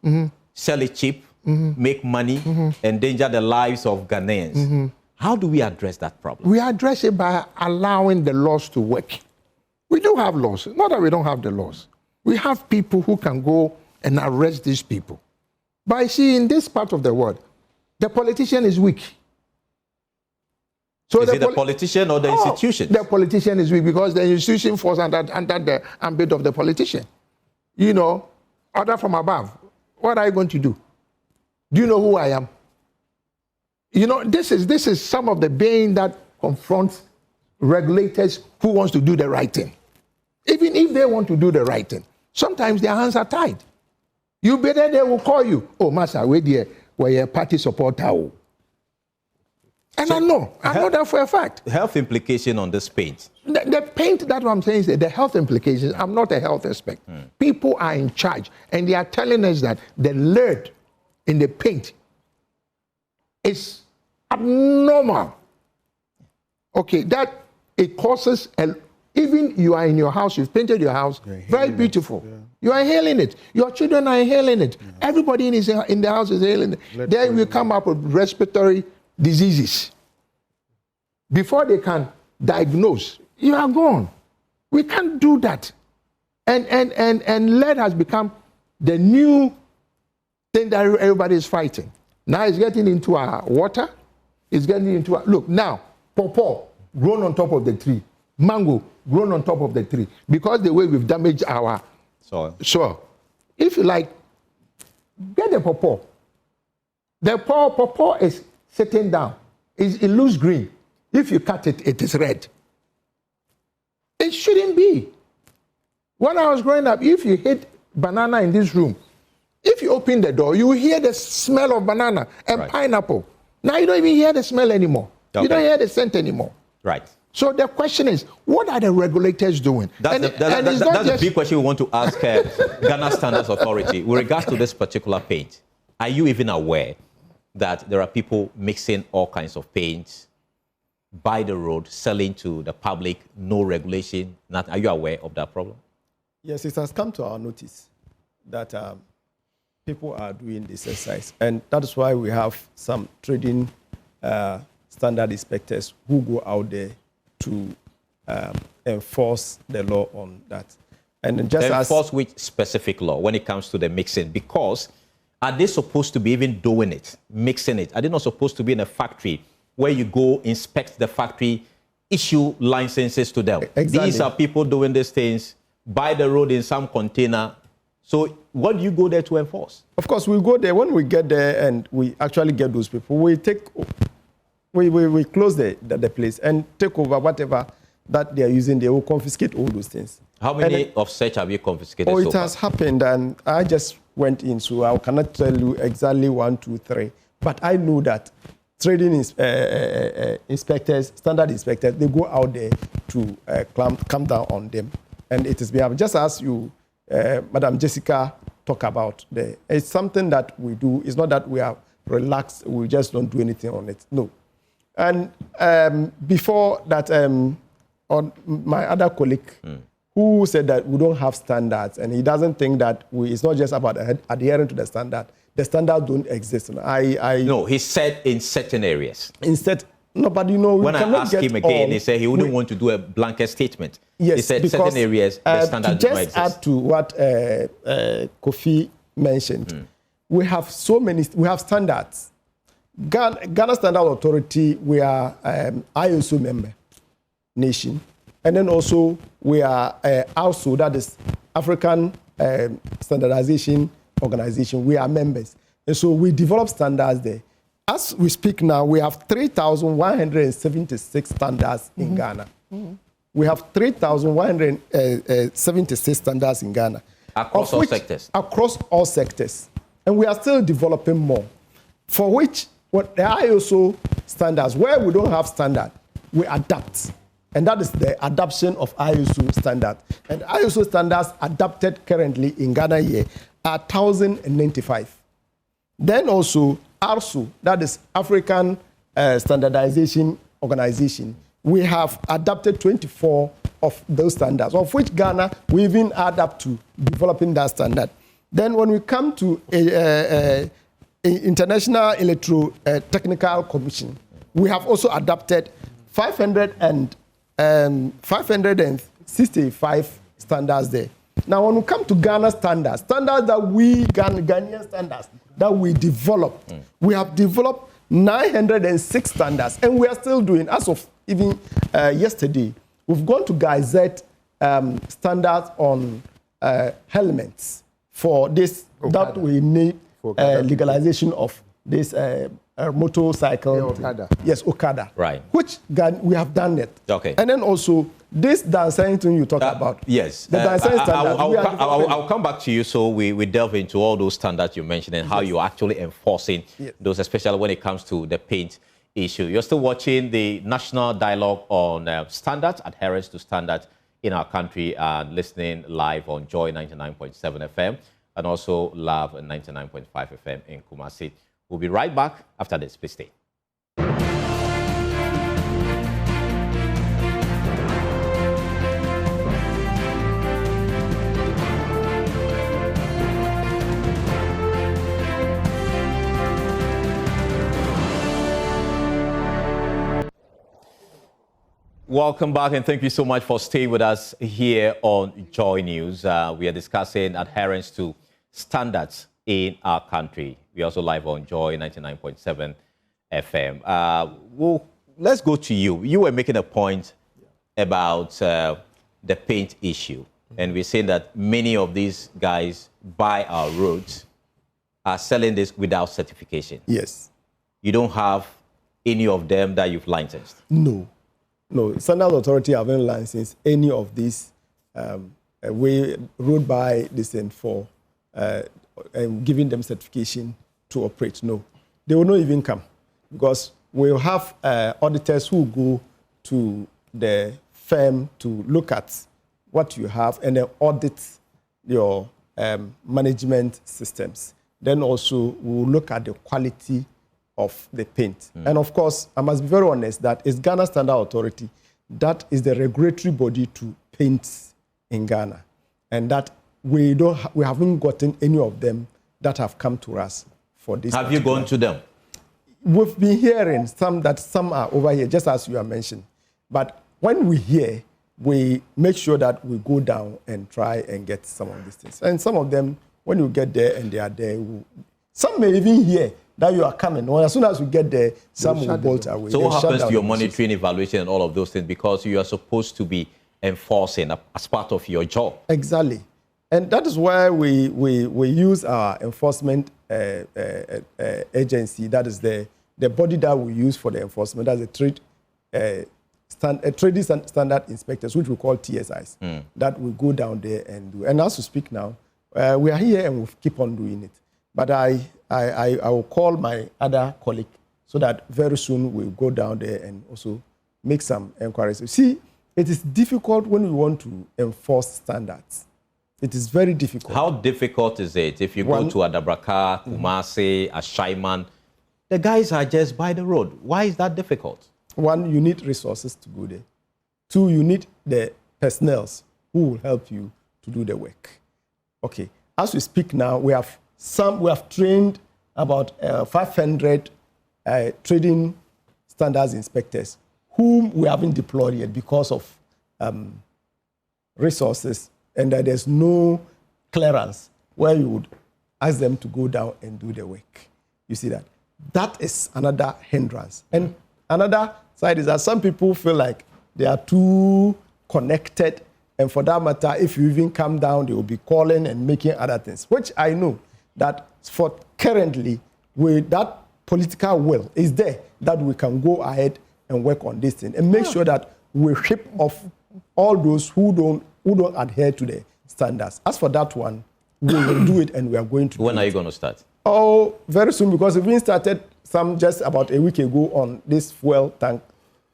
sell it cheap, make money, endanger the lives of Ghanaians. How do we address that problem? We address it by allowing the laws to work. We do have laws. Not that we don't have the laws. We have people who can go and arrest these people. But you see, in this part of the world, the politician is weak. So is it the politician or the institution? The politician is weak because the institution falls under the ambit of the politician. You know, order from above. What are you going to do? Do you know who I am? You know, this is some of the bane that confronts regulators who wants to do the right thing. Even if they want to do the right thing, sometimes their hands are tied. You better, they will call you. Oh, Master, we're a party supporter. And so I know that for a fact. Health implication on this paint? The paint, that's what I'm saying, is the health implications. I'm not a health expert. People are in charge, and they are telling us that the lead in the paint is abnormal. Okay, that it causes, even you are in your house, you've painted your house, very beautiful. Yeah. You are inhaling it. Your children are inhaling it. Yeah. Everybody in the house is inhaling it. Then we come up with respiratory diseases. Before they can diagnose, you are gone. We can't do that. And lead has become the new thing that everybody is fighting. Now it's getting into our water. It's getting into our, look, now, pawpaw grown on top of the tree. Mango grown on top of the tree. Because the way we've damaged our soil. If you like, get the pawpaw. The pawpaw is sitting down. It looks green. If you cut it, it is red. It shouldn't be. When I was growing up, if you hit banana in this room, if you open the door, you will hear the smell of banana and pineapple. Now you don't even hear the smell anymore. Okay. You don't hear the scent anymore. Right. So the question is, what are the regulators doing? That's the big question we want to ask Ghana Standards Authority with regards to this particular paint. Are you even aware that there are people mixing all kinds of paints by the road, selling to the public, no regulation? Are you aware of that problem? Yes, it has come to our notice that people are doing this exercise. And that is why we have some trading standard inspectors who go out there to enforce the law on that. And just enforce which specific law when it comes to the mixing? Because are they supposed to be even doing it, mixing it? Are they not supposed to be in a factory where you go inspect the factory, issue licenses to them? Exactly. These are people doing these things by the road in some container, So what do you go there to enforce? Of course, we go there. When we get there and we actually get those people, we close the place and take over whatever that they are using. They will confiscate all those things. How many of such have you confiscated? Oh, it has happened, and I just went in, so I cannot tell you exactly 1, 2, 3. But I know that trading inspectors, standard inspectors, they go out there to clamp down on them, and it is behalf. Just as you, Madam Jessica, talk about there. It's something that we do. It's not that we are relaxed. We just don't do anything on it. No. And before that, on my other colleague, who said that we don't have standards, and he doesn't think that it's not just about adhering to the standard. The standards don't exist. No, he said in certain areas. No, but you know, when I asked him again, he said he wouldn't want to do a blanket statement. Yes, he said certain areas the standards don't exist. Just add to what Kofi mentioned, we have standards. Ghana Standard Authority, we are ISO member nation. And then also we are also, that is African Standardization Organization, we are members. And so we develop standards there. As we speak now, we have 3,176 standards in Ghana. We have 3,176 standards in Ghana. Across all sectors? Across all sectors. And we are still developing more. For which, what the ISO standards, where we don't have standard, we adapt. And that is the adoption of ISO standard. And ISO standards adopted currently in Ghana here are 1,095. Then also ARSO, that is African Standardization Organization, we have adopted 24 of those standards, of which Ghana, we even add up to developing that standard. Then when we come to International Electro-Technical Commission, we have also adopted 565 standards there. Now, when we come to Ghana standards that we, Ghanaian standards, that we develop, we have developed 906 standards, and we are still doing, as of even yesterday, we've gone to Gazette standards on helmets for this, that we need legalization of this motorcycle. Yeah, Okada. Yes, Okada. Right. Which we have done it. Okay. And then also this dancing thing you talk about. Yes. The dancing standard. I'll come back to you, so we delve into all those standards you mentioned and how you're actually enforcing those, especially when it comes to the paint issue. You're still watching the national dialogue on standards, adherence to standards in our country, and listening live on Joy 99.7 FM and also Love 99.5 FM in Kumasi. We'll be right back after this. Please stay. Welcome back, and thank you so much for staying with us here on Joy News. We are discussing adherence to standards in our country. We also live on Joy 99.7 FM. Well, let's go to you. You were making a point about the paint issue, and we're saying that many of these guys buy our roads are selling this without certification. Yes. You don't have any of them that you've licensed? No. No, Standard Authority haven't licensed any of these road by this and for giving them certification to operate. No, they will not even come, because we'll have auditors who go to the firm to look at what you have and then audit your management systems. Then also we'll look at the quality of the paint. And of course, I must be very honest that it's Ghana Standard Authority that is the regulatory body to paint in Ghana, and that we haven't gotten any of them that have come to us for this. Have you gone to them? We've been hearing some are over here, just as you have mentioned. But when we hear, we make sure that we go down and try and get some of these things. And some of them, when you get there and they are there, some may even hear that you are coming. Well, as soon as we get there, some will bolt away. So what happens to your monitoring, evaluation, and all of those things? Because you are supposed to be enforcing as part of your job. Exactly. And that is why we use our enforcement agency. That is the body that we use for the enforcement. That's the trading standard inspectors, which we call TSIs. That will go down there and do. And as we speak now, we are here and we'll keep on doing it. But I will call my other colleague so that very soon we'll go down there and also make some inquiries. See, it is difficult when we want to enforce standards. It is very difficult. How difficult is it if you go to Adabraka, Kumasi, Ashaiman? The guys are just by the road. Why is that difficult? One, you need resources to go there. Two, you need the personnel who will help you to do the work. Okay, as we speak now, we have trained about 500 trading standards inspectors whom we haven't deployed yet because of resources, and that there's no clearance where you would ask them to go down and do the work. You see that? That is another hindrance. And another side is that some people feel like they are too connected, and for that matter, if you even come down, they will be calling and making other things, which I know that for currently, that political will is there that we can go ahead and work on this thing and make sure that we strip off all those who don't adhere to the standards. As for that one, we will do it, and we are going to do it. When are you going to start? Oh, very soon, because we started some just about a week ago on this fuel tank.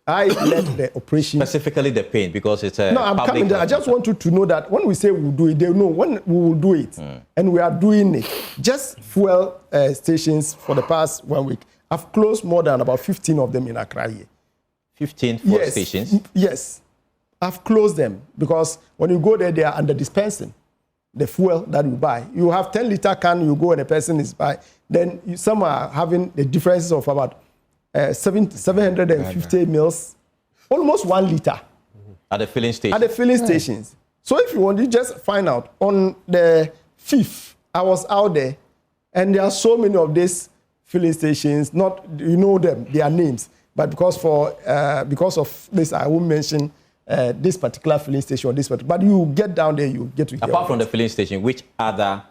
I led the operation. Specifically the paint, because it's a No, I'm coming there. I just want you to know that when we say we'll do it, they know when we will do it. And we are doing it. Just fuel stations for the past 1 week. I've closed more than about 15 of them in Accra here. 15 fuel stations? Yes. I've closed them because when you go there, they are under dispensing the fuel that you buy. You have 10-liter can, you go and a person is buy. Then some are having the differences of about 750 mils, almost 1 liter. At the filling station? At the filling stations. So if you want, you just find out. On the 5th, I was out there, and there are so many of these filling stations, not, you know them, their names, but because of this, I won't mention this particular filling station or this particular, but you get down there, you get to hear. Apart from the filling station, which other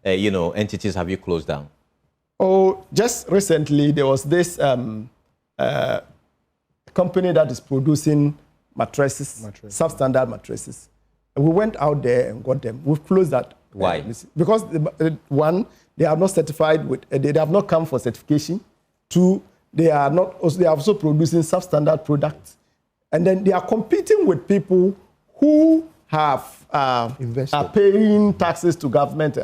entities have you closed down? Oh, just recently there was this company that is producing mattresses, substandard mattresses. And we went out there and got them. We've closed that. Why? Because one, they are not certified with. They have not come for certification. Two, they are not. They are also producing substandard products, and then they are competing with people who have are paying taxes to government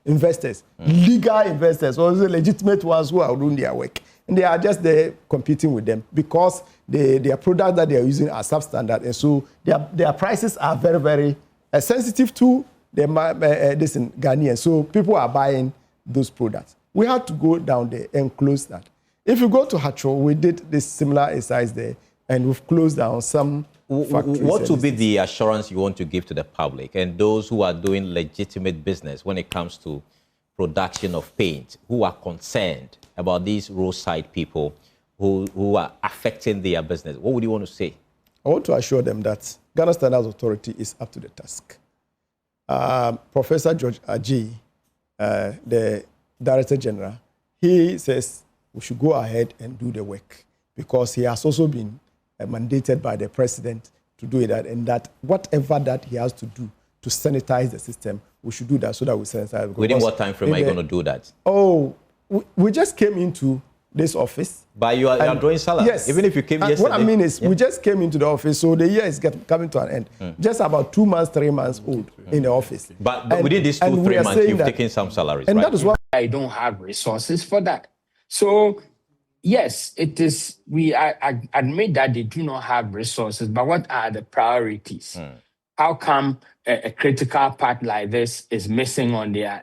investors, legal investors, or the legitimate ones who are doing their work. And they are just there competing with them because their products that they are using are substandard. And so their prices are very, very sensitive to the Ghanaians. So people are buying those products. We had to go down there and close that. If you go to Hatcho, we did this similar exercise there, and we've closed down some factories. What would be the assurance you want to give to the public and those who are doing legitimate business when it comes to production of paint, who are concerned about these roadside people who are affecting their business? What would you want to say? I want to assure them that Ghana Standards Authority is up to the task. Professor George Aji, the Director General, he says we should go ahead and do the work because he has also been mandated by the president to do that, and that whatever that he has to do to sanitize the system, we should do that so that we sanitize. Within what time frame are you going to do that? Oh, we just came into this office. But you are drawing salary? Yes. Even if you came yesterday? What I mean is, we just came into the office, so the year is coming to an end. Just about 2 months, 3 months old in the office. But within these 2-3 months, you've taken some salaries, and right? that is why I don't have resources for that. So yes, it is. I admit that they do not have resources, but what are the priorities? How come a critical part like this is missing on their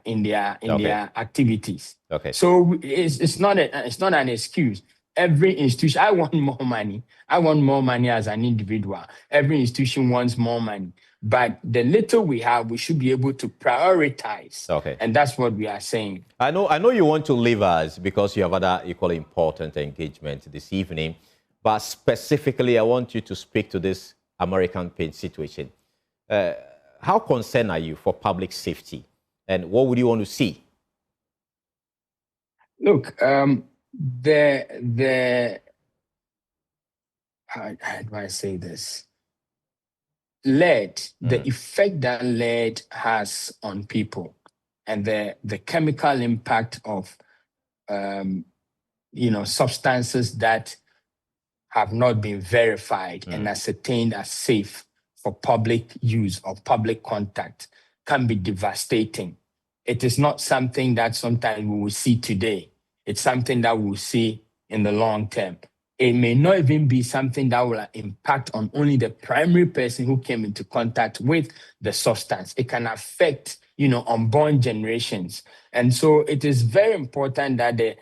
activities? Okay. So it's not an excuse. Every institution, I want more money. I want more money as an individual. Every institution wants more money. But the little we have, we should be able to prioritize. Okay. And that's what we are saying. I know you want to leave us because you have other equally important engagement this evening. But specifically, I want you to speak to this American paint situation. how concerned are you for public safety? And what would you want to see? Look, how do I say this? Lead, the effect that lead has on people, and the chemical impact of substances that have not been verified and ascertained as safe for public use or public contact can be devastating. It is not something that sometimes we will see today. It's something that we'll see in the long term. It may not even be something that will impact on only the primary person who came into contact with the substance. It can affect, unborn generations. And so it is very important that the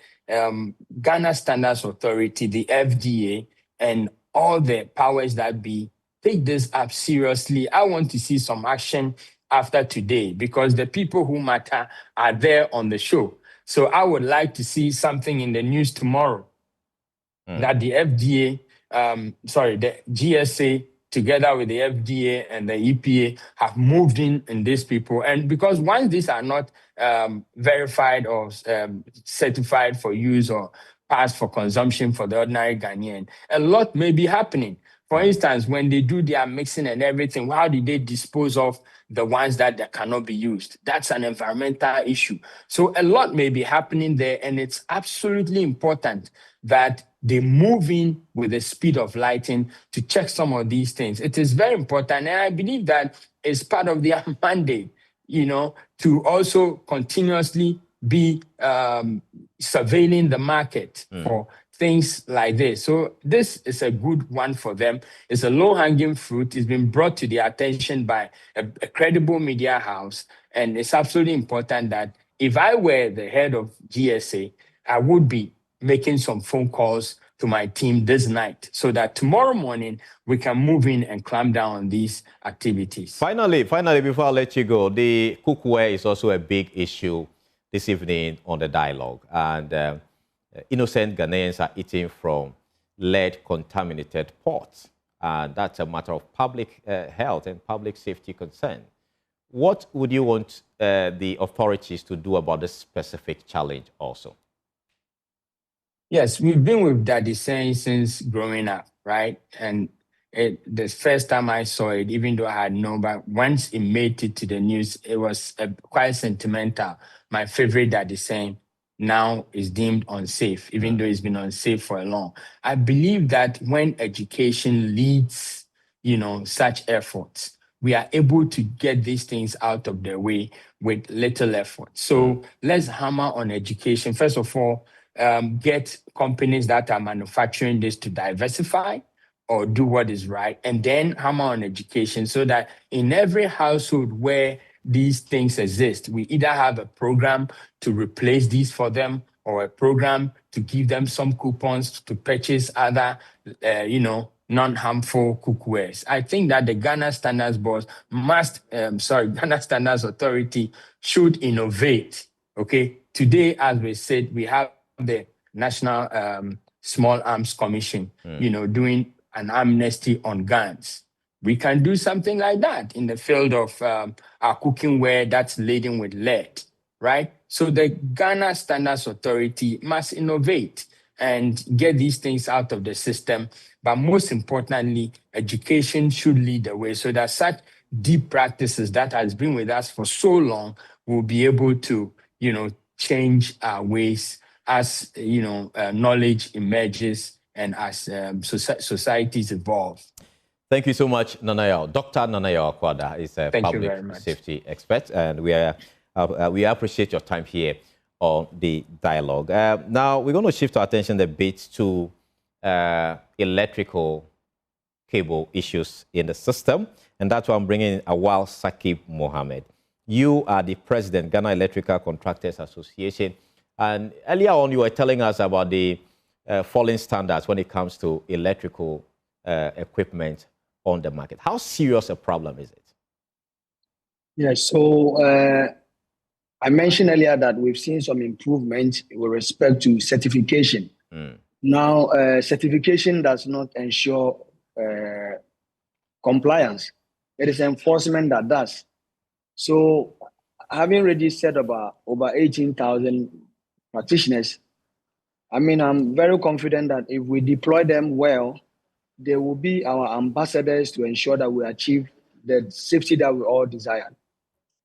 Ghana Standards Authority, the FDA, and all the powers that be take this up seriously. I want to see some action after today because the people who matter are there on the show. So I would like to see something in the news tomorrow that the FDA, the GSA, together with the FDA and the EPA, have moved in these people. And because once these are not verified or certified for use or passed for consumption for the ordinary Ghanaian, a lot may be happening. For instance, when they do their mixing and everything, how do they dispose of the ones that cannot be used? That's an environmental issue. So a lot may be happening there, and it's absolutely important that they move in with the speed of lighting to check some of these things. It is very important, and I believe that it's part of their mandate, to also continuously be surveilling the market for things like this. So this is a good one for them. It's a low-hanging fruit. It's been brought to their attention by a credible media house, and it's absolutely important that if I were the head of GSA, I would be making some phone calls to my team this night so that tomorrow morning we can move in and clamp down on these activities. Finally, before I let you go, the cookware is also a big issue this evening on the dialogue. And innocent Ghanaians are eating from lead-contaminated pots. And that's a matter of public health and public safety concern. What would you want the authorities to do about this specific challenge also? Yes, we've been with Daddy Sen since growing up, right? And the first time I saw it, even though I had known, but once it made it to the news, it was quite sentimental. My favorite Daddy Sen now is deemed unsafe, even though it's been unsafe for a long. I believe that when education leads, such efforts, we are able to get these things out of the way with little effort. So let's hammer on education. First of all, get companies that are manufacturing this to diversify or do what is right, and then hammer on education so that in every household where these things exist, we either have a program to replace these for them or a program to give them some coupons to purchase other, non-harmful cookwares. I think that the Ghana Standards Board Ghana Standards Authority should innovate. Okay, today, as we said, we have the National Small Arms Commission, doing an amnesty on guns. We can do something like that in the field of our cooking ware that's laden with lead, right? So the Ghana Standards Authority must innovate and get these things out of the system. But most importantly, education should lead the way so that such deep practices that has been with us for so long will be able to, change our ways as, knowledge emerges and as societies evolve. Thank you so much, Nanayo. Dr. Nanayo Akwada is a public safety expert, and we appreciate your time here on the dialogue. Now, we're going to shift our attention a bit to electrical cable issues in the system, and that's why I'm bringing in Awal Sakib Mohammed. You are the president, Ghana Electrical Contractors Association, and earlier on you were telling us about the falling standards when it comes to electrical equipment on the market. How serious a problem is it? Yeah, so I mentioned earlier that we've seen some improvement with respect to certification. Now, certification does not ensure compliance. It is enforcement that does. So, having registered about over 18,000 practitioners, I mean, I'm very confident that if we deploy them well, they will be our ambassadors to ensure that we achieve the safety that we all desire.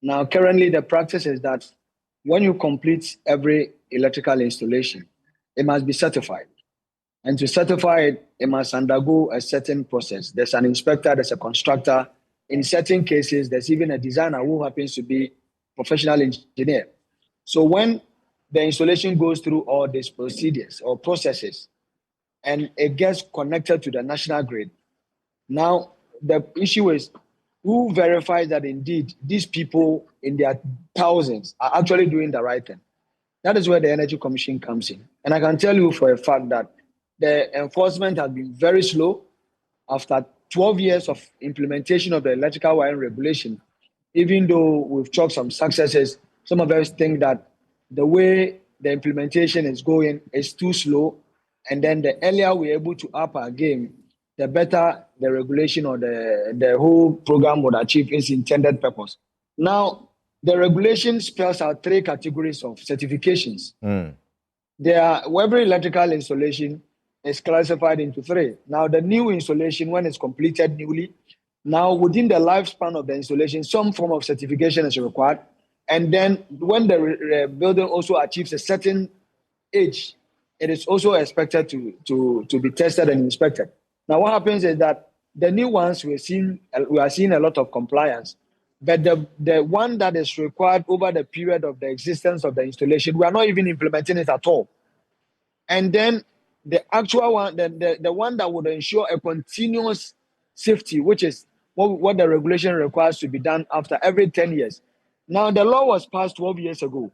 Now, currently, the practice is that when you complete every electrical installation, it must be certified. And to certify it, it must undergo a certain process. There's an inspector, there's a constructor. In certain cases, there's even a designer who happens to be a professional engineer. So when the installation goes through all these procedures or processes, and it gets connected to the national grid, now the issue is who verifies that indeed these people in their thousands are actually doing the right thing. That is where the Energy Commission comes in. And I can tell you for a fact that the enforcement has been very slow. After 12 years of implementation of the electrical wiring regulation, even though we've chalked some successes, some of us think that the way the implementation is going is too slow. And then the earlier we're able to up our game, the better the regulation or the whole program would achieve its intended purpose. Now, the regulation spells out 3 categories of certifications. Every electrical installation is classified into 3. Now, the new installation, when it's completed newly, now within the lifespan of the installation, some form of certification is required. And then when the building also achieves a certain age, it is also expected to be tested and inspected. Now, what happens is that the new ones we are seeing a lot of compliance, but the one that is required over the period of the existence of the installation, we are not even implementing it at all. And then the actual one, the one that would ensure a continuous safety, which is what the regulation requires to be done after every 10 years. Now, the law was passed 12 years ago.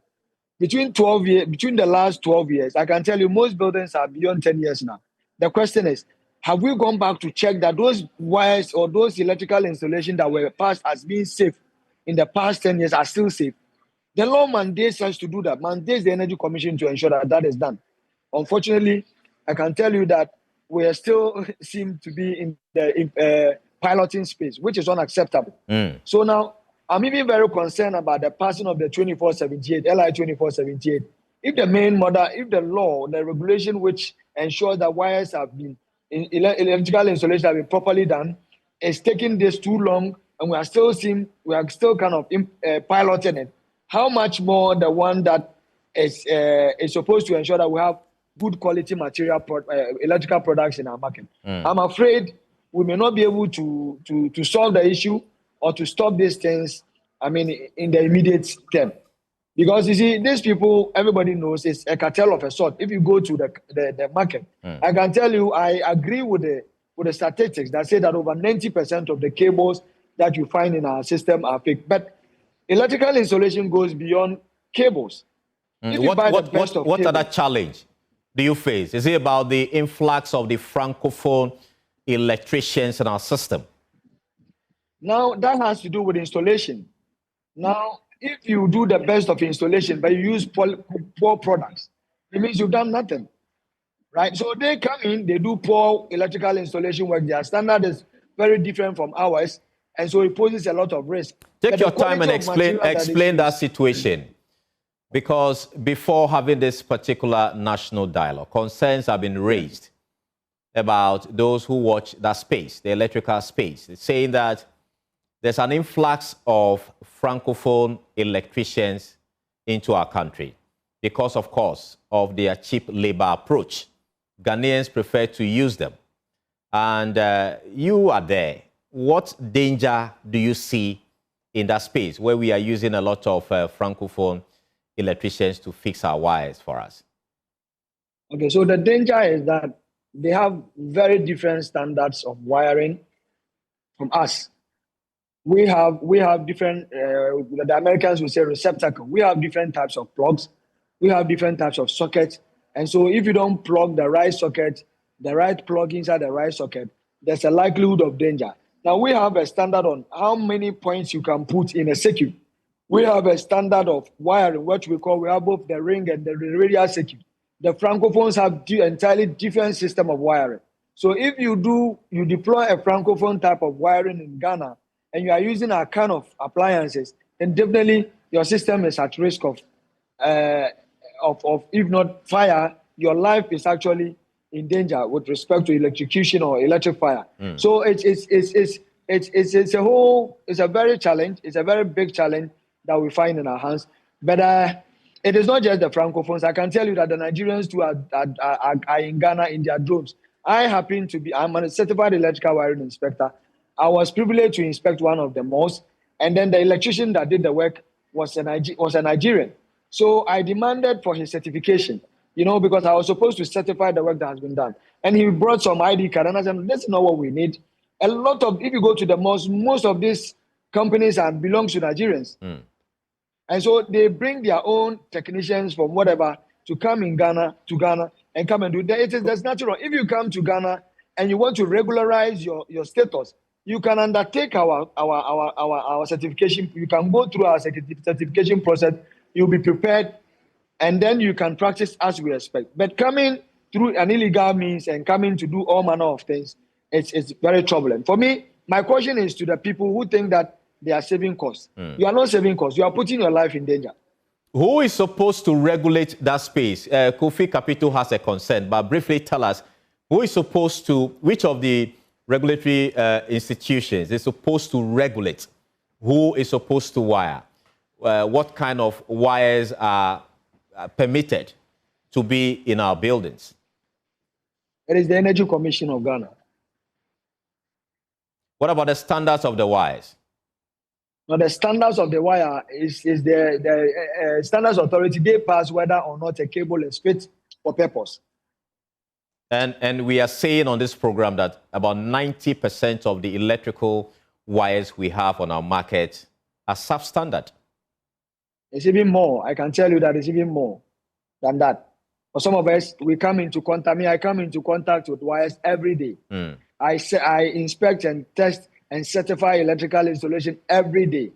Between the last 12 years, I can tell you most buildings are beyond 10 years now. The question is, have we gone back to check that those wires or those electrical installations that were passed as being safe in the past 10 years are still safe? The law mandates us to do that, mandates the Energy Commission to ensure that that is done. Unfortunately, I can tell you that we are still seem to be in the piloting space, which is unacceptable. So now, I'm even very concerned about the passing of the 2478, LI 2478. If the law, the regulation which ensures that wires have been, electrical installation have been properly done, is taking this too long, and we are still kind of piloting it. How much more the one that is supposed to ensure that we have good quality material, electrical products in our market? I'm afraid we may not be able to solve the issue or to stop these things, I mean, in the immediate term. Because you see, these people, everybody knows it's a cartel of a sort. If you go to the market, I can tell you, I agree with the statistics that say that over 90% of the cables that you find in our system are fake. But electrical installation goes beyond cables. What other challenge do you face? Is it about the influx of the francophone electricians in our system? Now, that has to do with installation. Now, if you do the best of installation, but you use poor products, it means you've done nothing, right? So they come in, they do poor electrical installation work. Their standard is very different from ours, and so it poses a lot of risk. Take your time and explain that situation. Because before having this particular national dialogue, concerns have been raised about those who watch that space, the electrical space, saying that there's an influx of francophone electricians into our country because, of course, of their cheap labor approach. Ghanaians prefer to use them. And you are there. What danger do you see in that space where we are using a lot of francophone electricians to fix our wires for us? Okay, so the danger is that they have very different standards of wiring from us. We have different, the Americans will say receptacle. We have different types of plugs. We have different types of sockets. And so if you don't plug the right socket, the right plug inside the right socket, there's a likelihood of danger. Now we have a standard on how many points you can put in a circuit. We have a standard of wiring, what we have both the ring and the radial circuit. The francophones have entirely different system of wiring. So if you deploy a francophone type of wiring in Ghana, and you are using our kind of appliances, then definitely your system is at risk of if not fire, your life is actually in danger with respect to electrocution or electric fire. So it's a very challenge. It's a very big challenge that we find in our hands. But it is not just the Francophones. I can tell you that the Nigerians too are in Ghana in their droves. I'm a certified electrical wiring inspector. I was privileged to inspect one of the malls, and then the electrician that did the work was a Nigerian. So I demanded for his certification, because I was supposed to certify the work that has been done. And he brought some ID card, and I said, this is not what we need. If you go to the malls, most of these companies belong to Nigerians. And so they bring their own technicians from whatever to come in Ghana, and come and do that. There's nothing wrong. If you come to Ghana and you want to regularize your status, you can undertake our certification. You can go through our certification process. You'll be prepared, and then you can practice as we expect. But coming through an illegal means and coming to do all manner of things, it's very troubling. For me, my question is to the people who think that they are saving costs. You are not saving costs. You are putting your life in danger. Who is supposed to regulate that space? Kofi Kapito has a concern, but briefly tell us, which of the regulatory institutions is supposed to regulate? Who is supposed to wire? What kind of wires are permitted to be in our buildings? It is the Energy Commission of Ghana. What about the standards of the wires? Now, the standards of the wire is the standards authority. They pass whether or not a cable is fit for purpose. And we are saying on this program that about 90% of the electrical wires we have on our market are substandard. It's even more. I can tell you that it's even more than that. For some of us, I come into contact with wires every day. I inspect and test and certify electrical installation every day.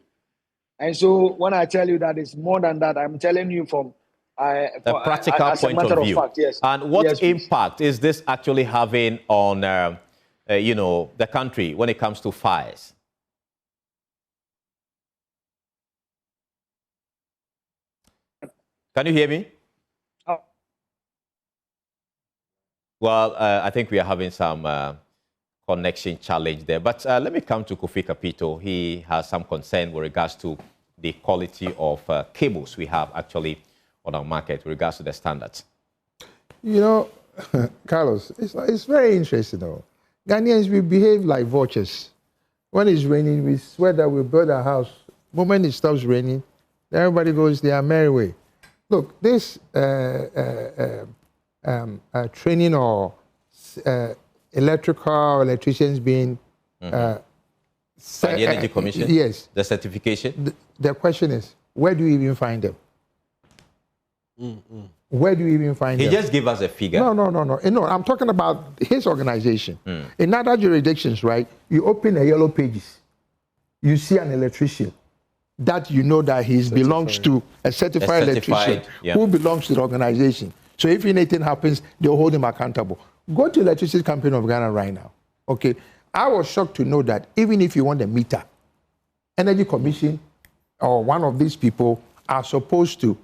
And so when I tell you that it's more than that, I'm telling you from a practical point of view. Fact, yes. And what impact is this actually having on the country when it comes to fires? Can you hear me? Well, I think we are having some connection challenge there. But let me come to Kofi Kapito. He has some concern with regards to the quality of cables we have actually on our market with regards to the standards. Carlos, it's very interesting though. Ghanaians, we behave like vultures. When it's raining, we swear that we build a house. The moment it stops raining, everybody goes their merry way. Look, this training or electricians being by the Energy Commission? Yes. The certification? The question is, where do you even find them? Where do you even find them? He just gave us a figure. No. No, I'm talking about his organization. In other jurisdictions, right, you open a yellow pages, you see an electrician that you know that he belongs to a certified electrician who belongs to the organization. So if anything happens, they'll hold him accountable. Go to Electricity Company of Ghana right now. Okay, I was shocked to know that even if you want a meter, Energy Commission or one of these people are supposed to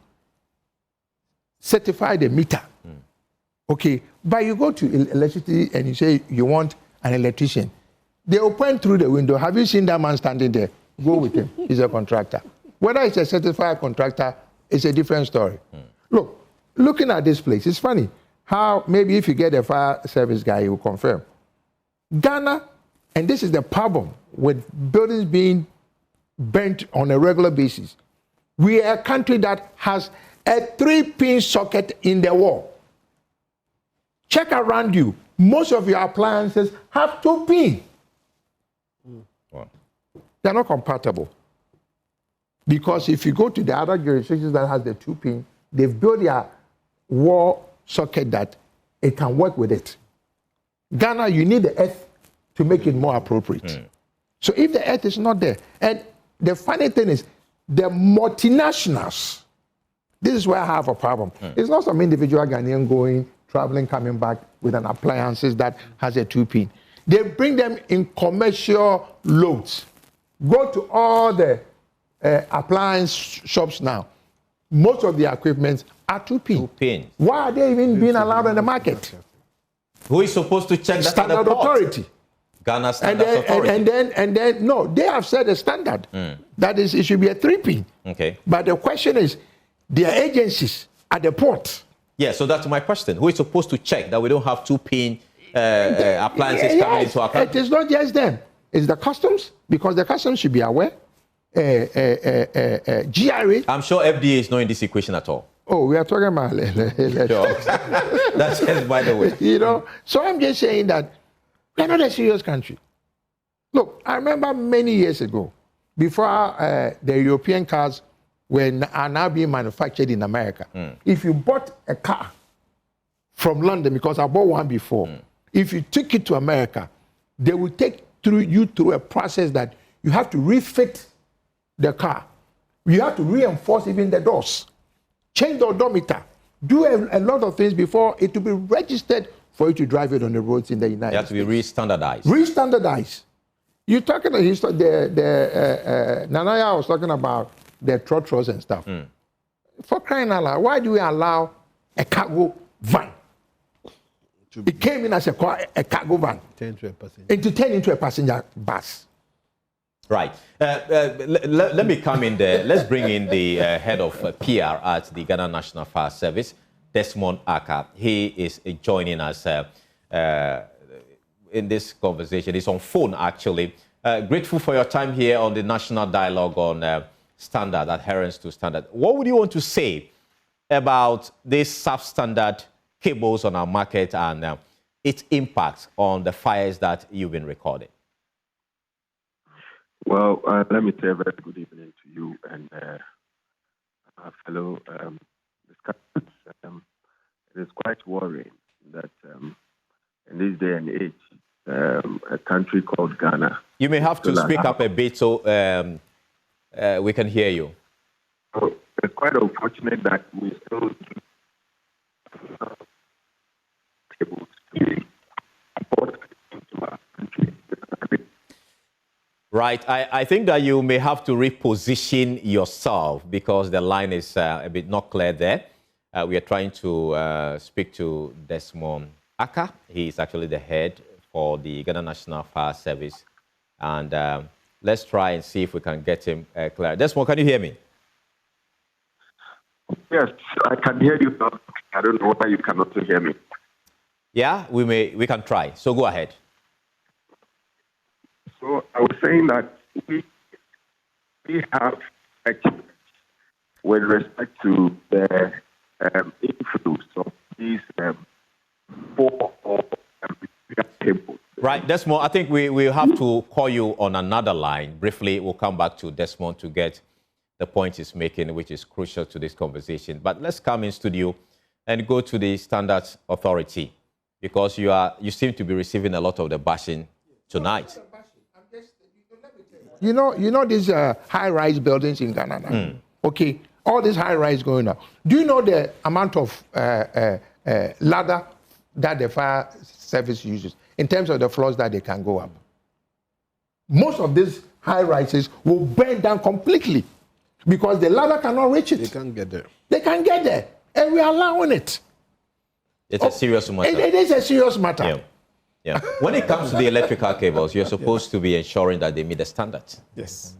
certify the meter. Okay, but you go to electricity and you say you want an electrician. They open through the window. Have you seen that man standing there? Go with him. He's a contractor. Whether it's a certified contractor, it's a different story. Look, looking at this place, it's funny how maybe if you get a fire service guy, he will confirm. Ghana, and this is the problem with buildings being burnt on a regular basis. We are a country that has a 3-pin socket in the wall. Check around you. Most of your appliances have 2-pin. They're not compatible. Because if you go to the other jurisdictions that has the 2-pin, they've built their wall socket that it can work with it. Ghana, you need the earth to make it more appropriate. So if the earth is not there, and the funny thing is, the multinationals, this is where I have a problem. It's not some individual Ghanaian going, traveling, coming back with an appliances that has a 2-pin. They bring them in commercial loads. Go to all the appliance shops now, most of the equipment are 2-pin. 2-pin. Why are they even being allowed in the market? Who is supposed to check that? Standard at the port? Authority. Ghana Standard Authority. And then, no, they have set a standard. That is, it should be a 3-pin. Okay. But the question is, their agencies at the port. Yeah, so that's my question. Who is supposed to check that we don't have 2-pin appliances coming into our country? It is not just them. It's the customs, because the customs should be aware. GRA. I'm sure FDA is not in this equation at all. Oh, we are talking about. That's just by the way. You know, so I'm just saying that we're not a serious country. Look, I remember many years ago, before the European cars are now being manufactured in America. If you bought a car from London, because I bought one before, if you took it to America, they will take you through a process that you have to refit the car. You have to reinforce even the doors, change the odometer, do a lot of things before it will be registered for you to drive it on the roads in the United States. It has to be re-standardized. Re-standardized. You're talking about Nanaya was talking about the trotters and stuff. For crying out loud, why do we allow a cargo van? It came in as a cargo van. To turn into a passenger bus. Right. Let me come in there. Let's bring in the head of PR at the Ghana National Fire Service, Desmond Aka. He is joining us in this conversation. He's on phone, actually. Grateful for your time here on the National Dialogue on standard, adherence to standard. What would you want to say about these substandard cables on our market and its impact on the fires that you've been recording? Well, let me say a very good evening to you and our fellow discussants. It is quite worrying that in this day and age, a country called Ghana... You may have to speak up a bit so we can hear you. So it's quite unfortunate that we still able to import into our country. Right. I think that you may have to reposition yourself because the line is a bit not clear there. We are trying to speak to Desmond Aka. He is actually the head for the Ghana National Fire Service. And let's try and see if we can get him clear. Desmond, can you hear me? Yes, I can hear you. I don't know whether you can also hear me. Yeah, we can try. So go ahead. So I was saying that we have a challenge with respect to the inflows of these cables. Right, Desmond, I think we will have to call you on another line. Briefly, we'll come back to Desmond to get the point he's making, which is crucial to this conversation. But let's come in studio and go to the Standards Authority because you seem to be receiving a lot of the bashing tonight. You know these high-rise buildings in Ghana now? Okay, all these high-rise going up. Do you know the amount of ladder that the fire service uses in terms of the floors that they can go up? Most of these high-rises will burn down completely because the ladder cannot reach it. They can't get there. They can't get there, and we are allowing it. It's a serious matter. It is a serious matter. Yeah. Yeah. When it comes to the electrical cables, you're supposed to be ensuring that they meet the standards. Yes.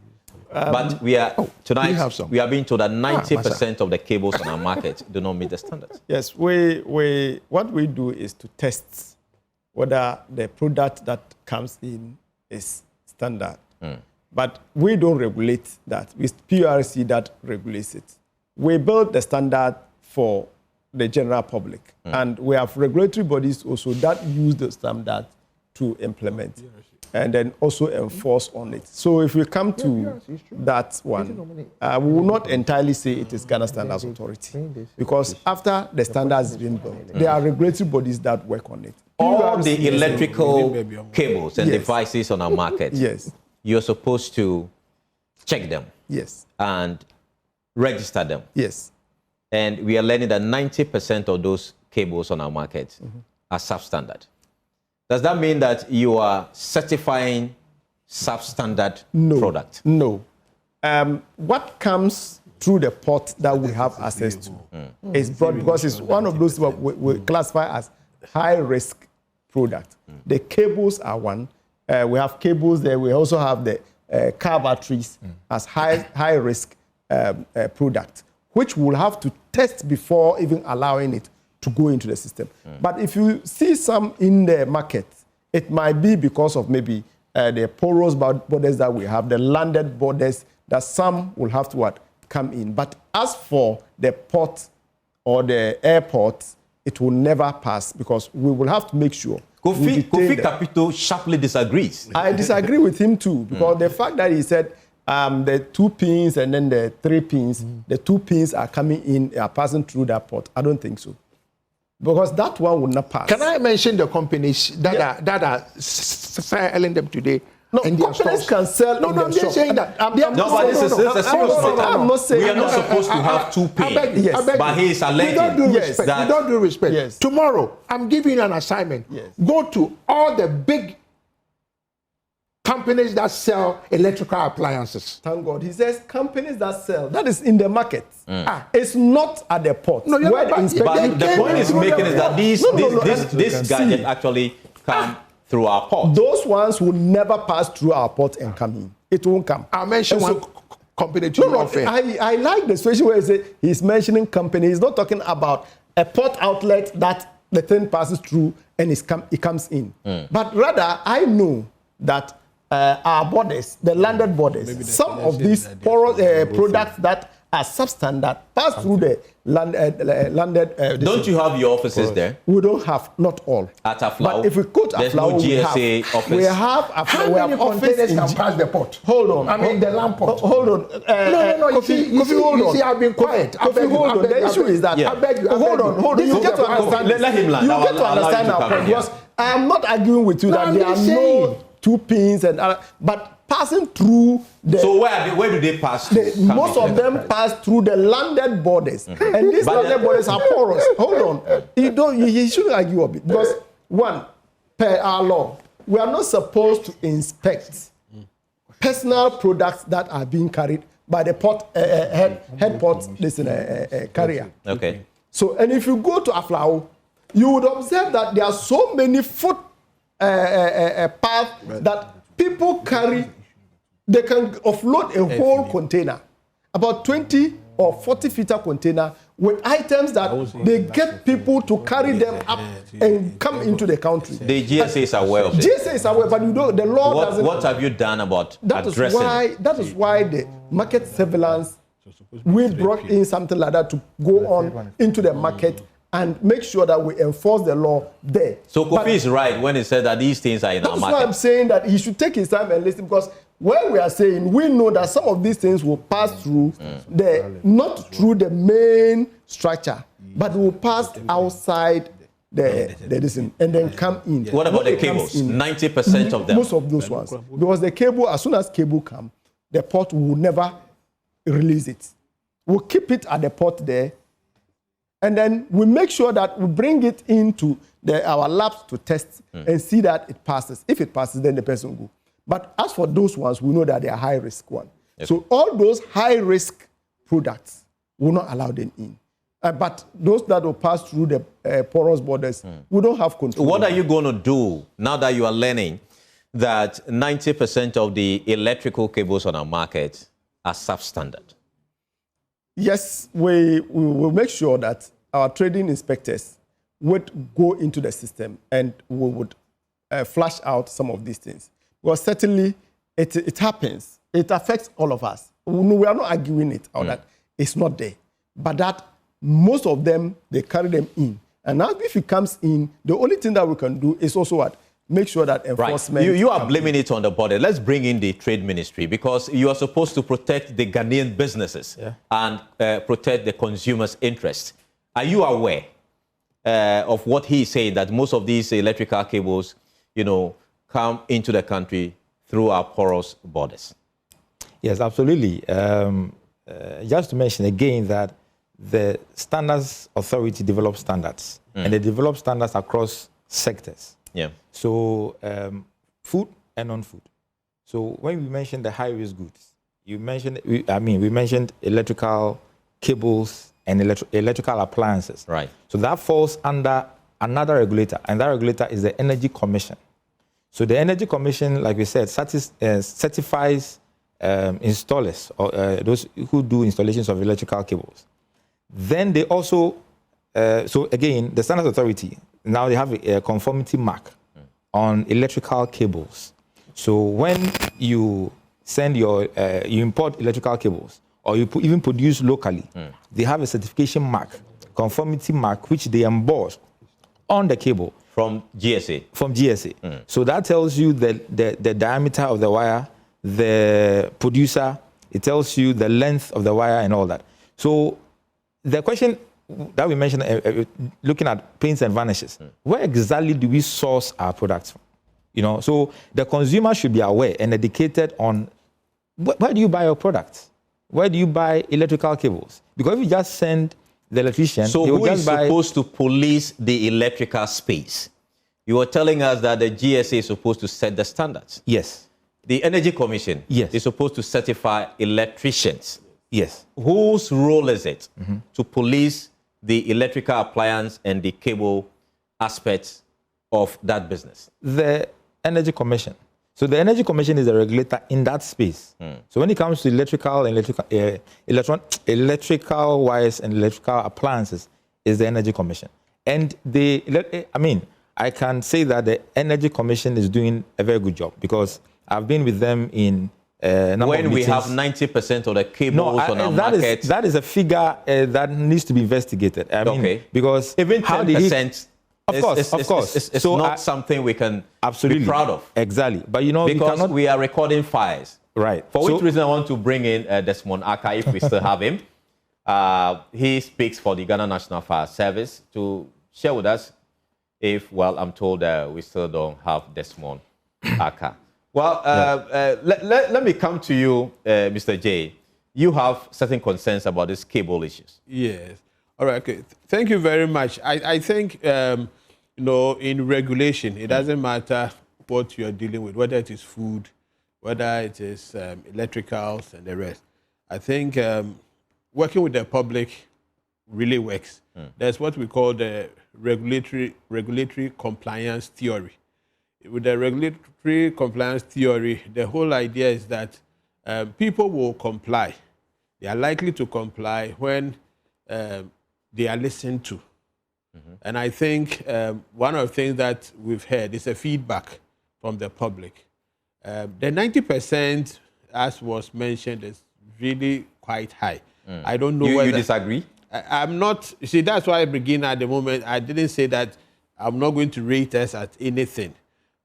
But we are tonight. We are being told that 90% of the cables on our market do not meet the standards. Yes. What we do is to test whether the product that comes in is standard. But we don't regulate that. It's PRC that regulates it. We build the standard for the general public. And we have regulatory bodies also that use the standard to implement and then also enforce on it. So if we come to that one, we will not entirely say it is Ghana Standards Authority because after the standards has been built, there are regulatory bodies that work on it. All the electrical cables and devices on our market, you're supposed to check them and register them. And we are learning that 90% of those cables on our market are substandard. Does that mean that you are certifying substandard product? No. what comes through the port that we have access to is brought because it's one of those we classify as high-risk product. The cables are one. We have cables there. We also have the car batteries as high-risk product, which we'll have to test before even allowing it to go into the system. But if you see some in the market, it might be because of maybe the porous borders that we have, the landed borders, that some will have to come in. But as for the port or the airport, it will never pass because we will have to make sure. Kofi Capito sharply disagrees. I disagree with him too, because the fact that he said the 2 pins and then the 3 pins, the 2 pins are coming in, are passing through that port. I don't think so. Because that one would not pass. Can I mention the companies that are selling them today? No, companies can sell. No, I'm just saying that. But this is a serious matter. I'm not saying we are not supposed to have 2 pins. But he is alleging that. You don't do respect. Yes. Tomorrow, I'm giving you an assignment. Yes. Go to all the big companies that sell electrical appliances. Thank God. He says companies that sell. That is in the market. It's not at the port. No, but the point he's making is that this gadget actually come through our port. Those ones will never pass through our port and come in. It won't come. I'll mention one company to you. I like the situation where he's mentioning company. He's not talking about a port outlet that the thing passes through and it comes in. But rather, I know that our borders, the landed borders, some of these products that are substandard pass through the landed. Don't you have your offices there? We don't have, not all. At Aflao? But if we go to Aflao, we have How many containers can pass the port? Hold on. I mean, the land port. Hold on. No. You see, I've been quiet. Hold on. The issue is that. I beg you. Hold on. You get to understand. Let him land. You get to understand our point. Because I am not arguing with you that there are no 2 pins and but passing through the. So where do they pass through? Most of them pass through the landed borders, and these landed borders are porous. Hold on, you shouldn't argue a bit because one, per our law, we are not supposed to inspect personal products that are being carried by the port head port carrier. Okay. So, and if you go to Aflao, you would observe that there are so many foot paths that people carry. They can offload a whole container, about 20 or 40-footer container, with items that they get people to carry them up and come into the country. The GSA is aware of it. GSA is aware, but you know the law doesn't. What have you done about addressing it? That is why the market surveillance, we brought in something like that to go on into the market and make sure that we enforce the law there. So Kofi is right when he said that these things are in our market. That's why I'm saying that he should take his time and listen, because when we are saying we know that some of these things will pass through not through the main structure, but will pass outside the listen and then come in. What about the cables? 90% of them. Most of those ones, because the cable, as soon as cable come, the port will never release it. We'll keep it at the port there. And then we make sure that we bring it into our labs to test and see that it passes. If it passes, then the person will go. But as for those ones, we know that they are high-risk ones. Yes. So all those high-risk products will not allow them in. But those that will pass through the porous borders, we don't have control. What are you going to do now that you are learning that 90% of the electrical cables on our market are substandard? Yes, we will make sure that our trading inspectors would go into the system and we would flush out some of these things. Well, certainly it happens. It affects all of us. We are not arguing it or that it's not there. But that most of them, they carry them in. And now if it comes in, the only thing that we can do is also what? Make sure that enforcement... Right. You are blaming it on the border. Let's bring in the trade ministry, because you are supposed to protect the Ghanaian businesses and protect the consumers' interests. Are you aware of what he is saying, that most of these electrical cables, come into the country through our porous borders? Yes, absolutely. Just to mention again that the Standards Authority develops standards, and they develop standards across sectors. Yeah. So food and non-food. So when we mention the high-risk goods, we mentioned electrical cables and electrical appliances. Right. So that falls under another regulator, and that regulator is the Energy Commission. So the Energy Commission, like we said, certifies installers or those who do installations of electrical cables. Then they also, so again, the Standards Authority, now they have a conformity mark on electrical cables. So when you send you import electrical cables, or you even produce locally, they have a certification mark, conformity mark, which they emboss on the cable. From GSA? From GSA. So that tells you the diameter of the wire, the producer, it tells you the length of the wire and all that. So the question that we mentioned, looking at paints and varnishes, where exactly do we source our products from? So the consumer should be aware and educated on where do you buy your products? Where do you buy electrical cables? Because if you just send the electrician, so who is supposed to police the electrical space? You were telling us that the GSA is supposed to set the standards. Yes. The Energy Commission is supposed to certify electricians. Yes. Whose role is it to police the electrical appliance and the cable aspects of that business? The Energy Commission. So the Energy Commission is a regulator in that space. So when it comes to electrical wires and electrical appliances, is the Energy Commission. And I can say that the Energy Commission is doing a very good job, because I've been with them in when we have 90% of the cables on our market. That is a figure that needs to be investigated. Because even 10%. Of course. It's not something we can be proud of. Exactly. But because we are recording fires. Right. For which reason I want to bring in Desmond Aka, if we still have him. He speaks for the Ghana National Fire Service, to share with us if, I'm told we still don't have Desmond Aka. Let me come to you, Mr. J. You have certain concerns about these cable issues. Yes. All right. Okay. Thank you very much. I think, in regulation, it doesn't matter what you're dealing with, whether it is food, whether it is electricals and the rest. I think working with the public really works. There's what we call the regulatory compliance theory. With the regulatory compliance theory, the whole idea is that people will comply. They are likely to comply when they are listened to. And I think one of the things that we've heard is a feedback from the public. The 90%, as was mentioned, is really quite high. I don't know whether... You disagree? I'm not... You see, that's why I begin at the moment. I didn't say that I'm not going to rate us at anything,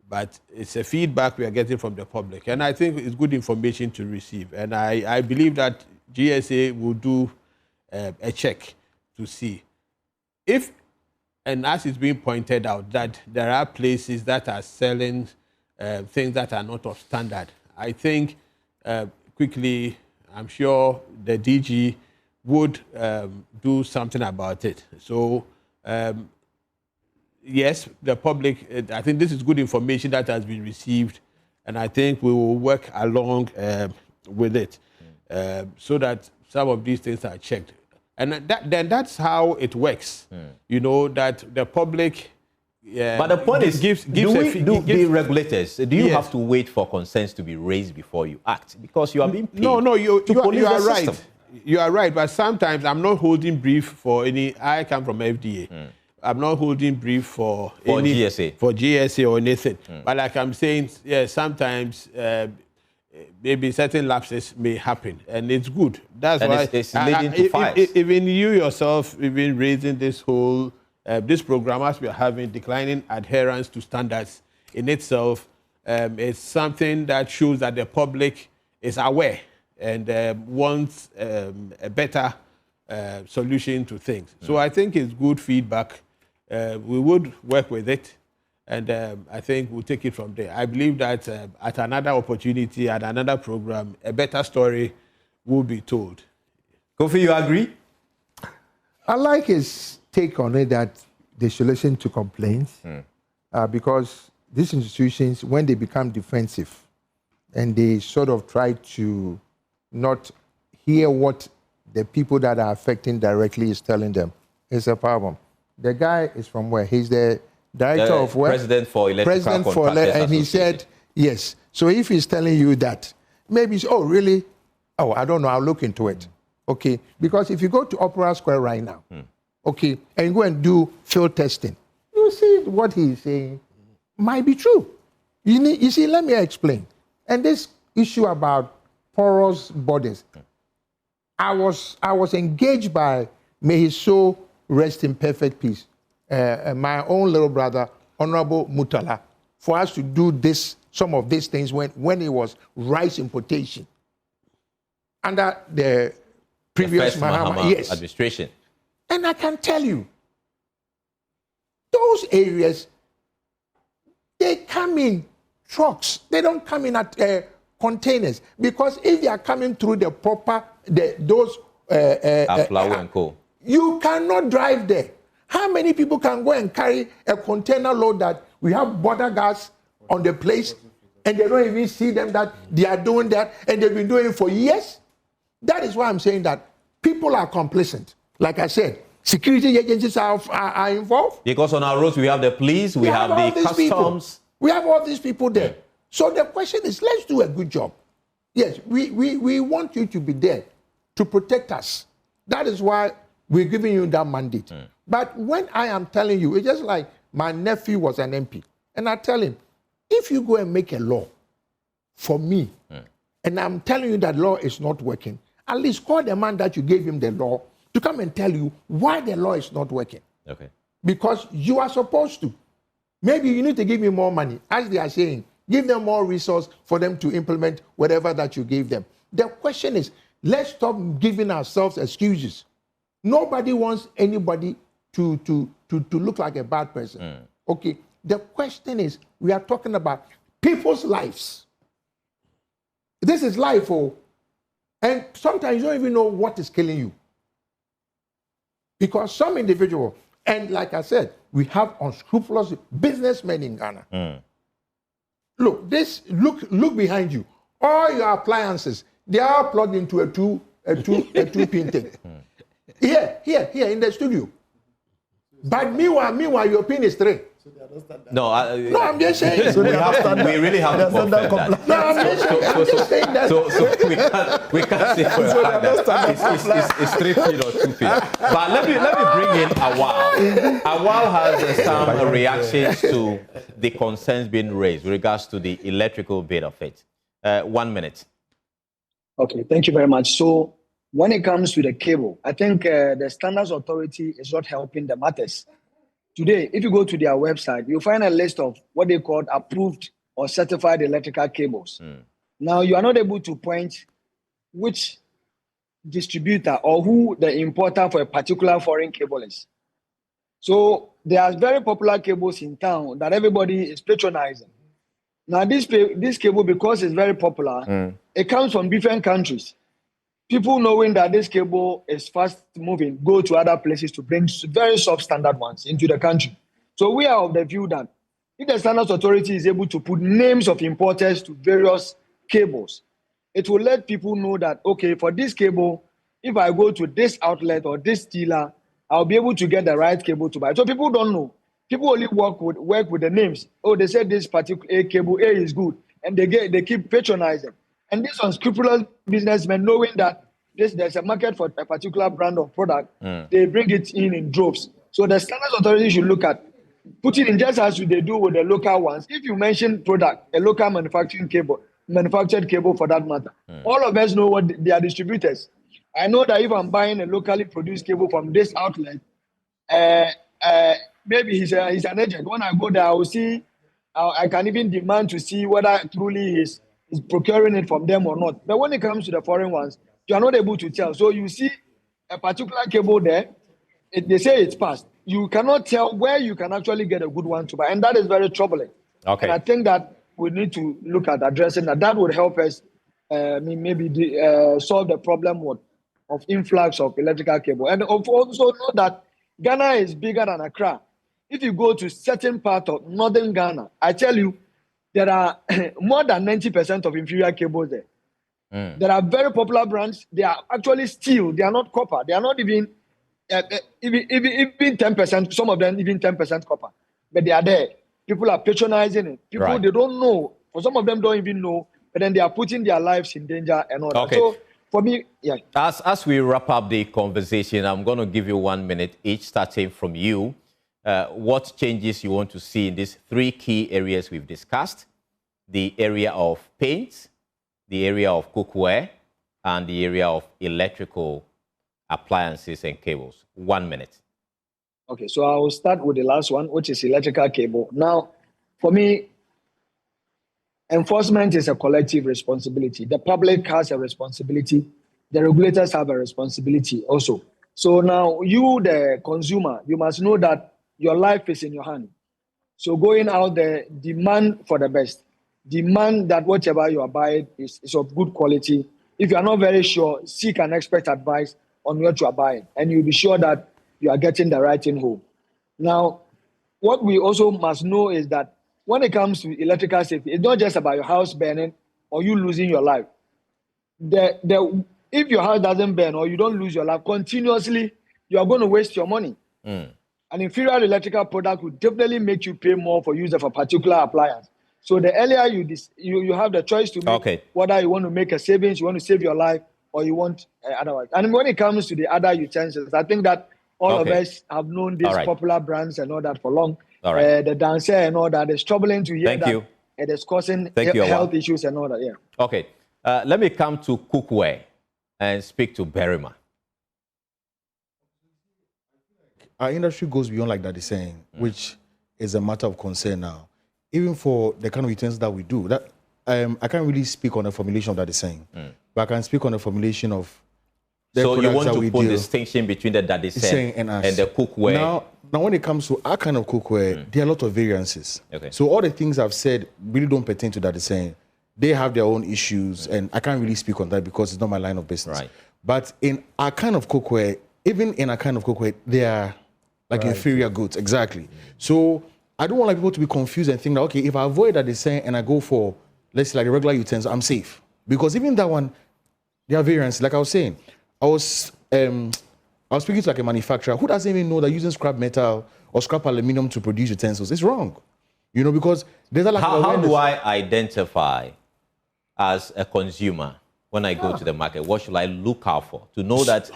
but it's a feedback we are getting from the public. And I think it's good information to receive. And I believe that GSA will do a check to see if, and as it's being pointed out, that there are places that are selling things that are not of standard. I think quickly, I'm sure the DG would do something about it. So yes, the public, I think this is good information that has been received, and I think we will work along with it so that some of these things are checked. And then that's how it works. That the public... but the point is, the regulators, do you have to wait for concerns to be raised before you act? Because you are being paid you are right. You are right, but sometimes I'm not holding brief for any... I come from FDA. I'm not holding brief for any... GSA or anything. But like I'm saying, sometimes... maybe certain lapses may happen, and it's good. That's why it's leading to fires. Even you yourself, even raising this whole this program as we are having, declining adherence to standards in itself, it's something that shows that the public is aware and wants a better solution to things. So I think it's good feedback. We would work with it. And I think we'll take it from there. I believe that at another opportunity, at another program, a better story will be told. Kofi, you agree? I like his take on it, that they should listen to complaints because these institutions, when they become defensive and they sort of try to not hear what the people that are affecting directly is telling them. It's a problem. The guy is from where? He's the director of where? President for Electrical Contractors and he said, yes. So if he's telling you that, maybe it's, oh, really? Oh, I don't know. I'll look into it. Okay. Because if you go to Opera Square right now, okay, and you go and do field testing, you see what he's saying might be true. You see, let me explain. And this issue about porous bodies, I was engaged by, may his soul rest in perfect peace, my own little brother, Honorable Mutala, for us to do some of these things when it was rice importation under the previous Mahama administration. And I can tell you, those areas, they come in trucks. They don't come in at containers, because if they are coming through the proper, and co. You cannot drive there. How many people can go and carry a container load that we have border guards on the place and they don't even see them that they are doing that, and they've been doing it for years? That is why I'm saying that people are complacent. Like I said, security agencies are involved. Because on our roads we have the police, we have the customs. We have all these people there. So the question is, let's do a good job. Yes, we want you to be there to protect us. That is why we're giving you that mandate. But when I am telling you, it's just like my nephew was an MP. And I tell him, if you go and make a law for me, and I'm telling you that law is not working, at least call the man that you gave him the law to come and tell you why the law is not working. Okay. Because you are supposed to. Maybe you need to give me more money, as they are saying. Give them more resource for them to implement whatever that you gave them. The question is, let's stop giving ourselves excuses. Nobody wants anybody to look like a bad person. Okay. The question is, we are talking about people's lives. This is life, and sometimes you don't even know what is killing you. Because some individual, and like I said, we have unscrupulous businessmen in Ghana. Look, look behind you. All your appliances, they are plugged into a two-pin thing. Here in the studio. But meanwhile, your pin is 3. No, I'm just saying. So we really have to confirm that. No, I'm just saying that. So we can't say for a fact that it's 3 feet or 2 feet. But let me bring in Awal. Awal has some reactions to the concerns being raised with regards to the electrical bit of it. 1 minute. Okay, thank you very much. So when it comes to the cable, I think the Standards Authority is not helping the matters. Today, if you go to their website, you'll find a list of what they call approved or certified electrical cables. Now, you are not able to point which distributor or who the importer for a particular foreign cable is. So there are very popular cables in town that everybody is patronizing. Now, this cable, because it's very popular, it comes from different countries. People knowing that this cable is fast moving go to other places to bring very substandard ones into the country. So we are of the view that if the Standards Authority is able to put names of importers to various cables, it will let people know that, okay, for this cable, if I go to this outlet or this dealer, I'll be able to get the right cable to buy. So people don't know. People only work with the names. Oh, they said this particular cable A is good, and they keep patronizing. And these unscrupulous businessmen, knowing that there's a market for a particular brand of product, they bring it in droves. So the Standards Authority should look at putting in, just as they do with the local ones. If you mention product, a local manufactured cable for that matter, all of us know what they are distributors. I know that if I'm buying a locally produced cable from this outlet, maybe he's an agent. When I go there, I will see, I can even demand to see whether truly is procuring it from them or not. But when it comes to the foreign ones, you are not able to tell. So you see a particular cable there, they say it's passed. You cannot tell where you can actually get a good one to buy. And that is very troubling. Okay. And I think that we need to look at addressing that. That would help us maybe solve the problem of influx of electrical cable. And also know that Ghana is bigger than Accra. If you go to certain part of northern Ghana, I tell you, there are more than 90% of inferior cables there. There are very popular brands. They are actually steel. They are not copper. They are not even 10%. Some of them even 10% copper. But they are there. People are patronizing it. People they don't know. For some of them don't even know. But then they are putting their lives in danger and all that. So for me, yeah. As we wrap up the conversation, I'm going to give you 1 minute each, starting from you. What changes you want to see in these 3 key areas we've discussed: the area of paints, the area of cookware, and the area of electrical appliances and cables. 1 minute. Okay, so I will start with the last one, which is electrical cable. Now, for me, enforcement is a collective responsibility. The public has a responsibility. The regulators have a responsibility also. So now you, the consumer, you must know that your life is in your hand. So going out there, demand for the best. Demand that whatever you are buying is of good quality. If you are not very sure, seek an expert advice on what you are buying, and you'll be sure that you are getting the right thing home. Now, what we also must know is that when it comes to electrical safety, it's not just about your house burning or you losing your life. If your house doesn't burn or you don't lose your life continuously, you are going to waste your money. An inferior electrical product will definitely make you pay more for use of a particular appliance. So the earlier you have the choice to make whether you want to make a savings, you want to save your life, or you want otherwise. And when it comes to the other utensils, I think that all of us have known these popular brands and all that for long. The dancer and all that, it's troubling to hear that it is causing health issues and all that. Yeah. Okay. Let me come to cookware and speak to Berima. Our industry goes beyond, like that is saying, which is a matter of concern now. Even for the kind of utensils that we do, that I can't really speak on the formulation of that is saying, but I can speak on the formulation of the so products you want that to we put deal. Distinction between the that is saying and us. the cookware. Now, when it comes to our kind of cookware, there are a lot of variances. So all the things I've said really don't pertain to that is saying. They have their own issues, and I can't really speak on that because it's not my line of business. But in our kind of cookware, even in our kind of cookware, they are like inferior goods, exactly. So I don't want people to be confused and think that, okay, if I avoid that saying and I go for, let's say, like a regular utensil, I'm safe. Because even that one, there are variants. Like I was saying, I was speaking to like a manufacturer who doesn't even know that using scrap metal or scrap aluminum to produce utensils is wrong. You know, because there's a lack of How awareness. do I identify as a consumer when I go to the market? What should I look out for to know that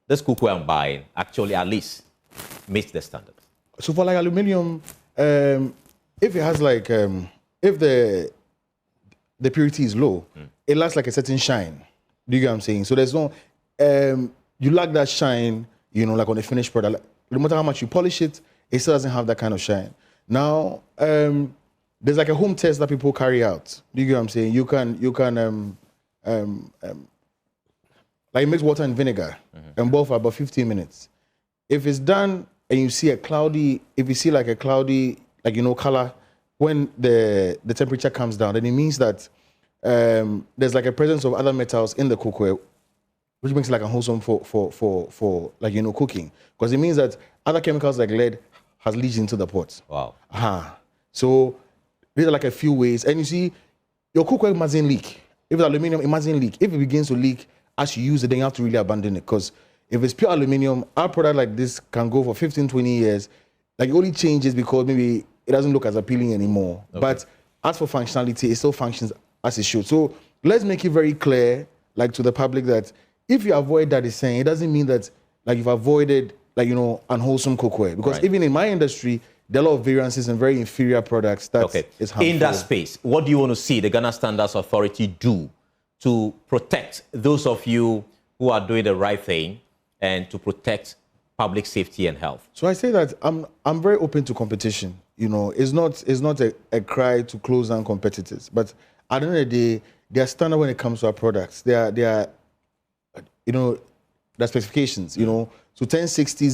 this cookware I'm buying actually at least meets the standard? So for like aluminium, if it has like, if the purity is low, it lacks like a certain shine. Do you get what I'm saying? So there's no, you lack that shine, you know, like on a finished product. Like, no matter how much you polish it, it still doesn't have that kind of shine. Now, there's like a home test that people carry out. Do you get what I'm saying? You can like mix water and vinegar and boil for about 15 minutes. If it's done and you see a cloudy, if you see like a cloudy, like, you know, color, when the temperature comes down, then it means that there's like a presence of other metals in the cookware, which makes it like unwholesome for like, you know, cooking. Because it means that other chemicals like lead has leached into the pot. Wow. So these are like a few ways. And you see, your cookware mustn't leak. If it's aluminum, it mustn't leak. If it begins to leak as you use it, then you have to really abandon it. Because if it's pure aluminum, our product like this can go for 15, 20 years. Like, it only changes because maybe it doesn't look as appealing anymore. But as for functionality, it still functions as it should. So let's make it very clear, like, to the public that if you avoid that is saying, it doesn't mean that, like, you've avoided, like, you know, unwholesome cookware. Because even in my industry, there are a lot of variances and very inferior products that is harmful. In that space, what do you want to see the Ghana Standards Authority do to protect those of you who are doing the right thing and to protect public safety and health? So I say that I'm very open to competition. You know, it's not a cry to close down competitors, but at the end of the day, they are standard when it comes to our products. They are you know, the specifications. You know, so 1060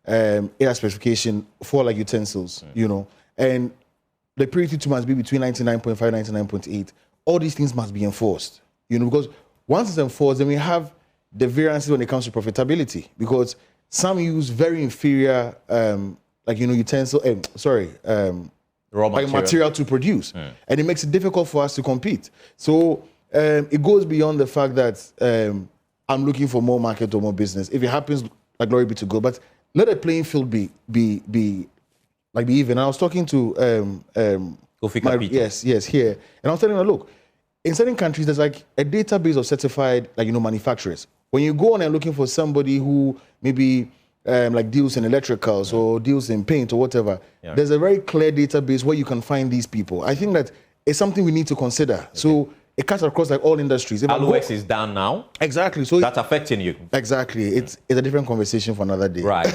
it has specification for like utensils. You know, and the purity too must be between 99.5 99.8. All these things must be enforced. You know, because once it's enforced, then we have the variances when it comes to profitability, because some use very inferior, like, you know, raw material to produce. And it makes it difficult for us to compete. So it goes beyond the fact that I'm looking for more market or more business. If it happens, like glory be to God. But let the playing field be even. I was talking to yes, here, and I was telling her, look, in certain countries there's like a database of certified manufacturers. When you go on and looking for somebody who maybe like deals in electricals or deals in paint or whatever, there's a very clear database where you can find these people. I think that it's something we need to consider. Okay. So it cuts across like all industries. Aloex is down now. Exactly. So that's affecting you. Exactly. It's a different conversation for another day. Right.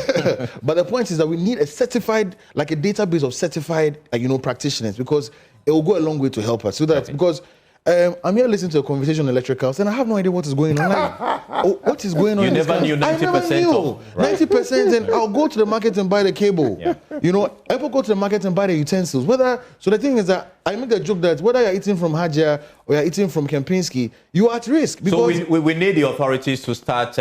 But the point is that we need a certified, like a database of certified, practitioners, because it will go a long way to help us. So that because I'm here listening to a conversation on electricals, and I have no idea what is going on. Like, what is going on? You never knew 90%. I never knew 90%, and I'll go to the market and buy the cable. Yeah. People go to the market and buy the utensils. So the thing is that I make the joke that whether you're eating from Hajia or you're eating from Kempinski, you are at risk. Because so we need the authorities to start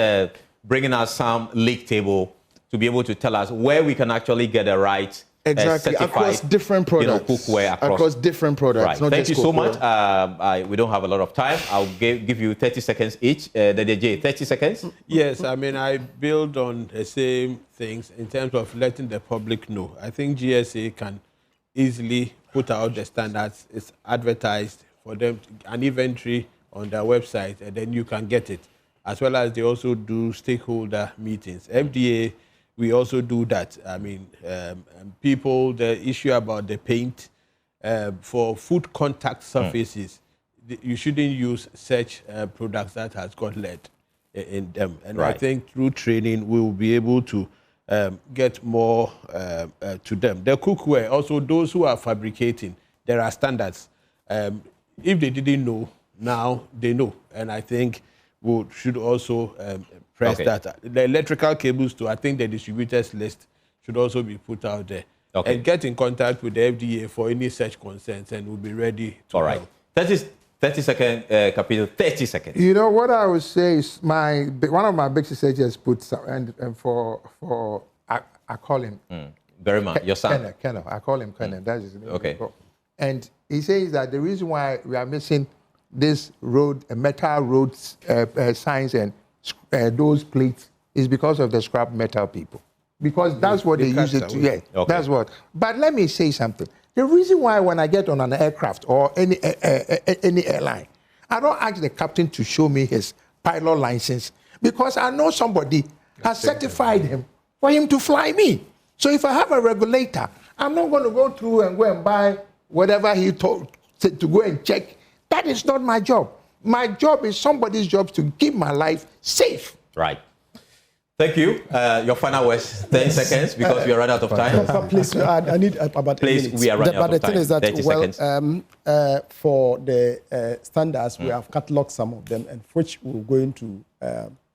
bringing us some league table to be able to tell us where we can actually get the right. Exactly, across different products. Cookware across different products. Right. Thank you so much. We don't have a lot of time. I'll give you 30 seconds each. DJ, 30 seconds? Yes, I build on the same things in terms of letting the public know. I think GSA can easily put out the standards. It's advertised for them, an inventory on their website, and then you can get it. As well as they also do stakeholder meetings. FDA, we also do that. The issue about the paint for food contact surfaces, you shouldn't use such products that has got lead in them. And I think through training, we will be able to get more to them. The cookware, also those who are fabricating, there are standards. If they didn't know, now they know. And I think we should also press that. The electrical cables too, I think the distributors list should also be put out there. Okay. And get in contact with the FDA for any such concerns, and we'll be ready to help. 30 seconds, Capito, 30 seconds. What I would say is one of my big sisters just put some, and for I call him. Very much, your son. Kenner. I call him Kenner. That's his name. Okay. And he says that the reason why we are missing this metal road signs and those plates is because of the scrap metal people. Because that's what they use it to. Yeah, that's what. But let me say something. The reason why when I get on an aircraft or any airline, I don't ask the captain to show me his pilot license because I know somebody has certified him for him to fly me. So if I have a regulator, I'm not going to go through and go and buy whatever he told to go and check. That is not my job. My job is somebody's job to keep my life safe. Right. Thank you. Your final words, 10 seconds, because we are running out of time. Please, I need about 8 minutes. We are running out of time. But the thing is that, for the standards, we have cataloged some of them, and which we're going to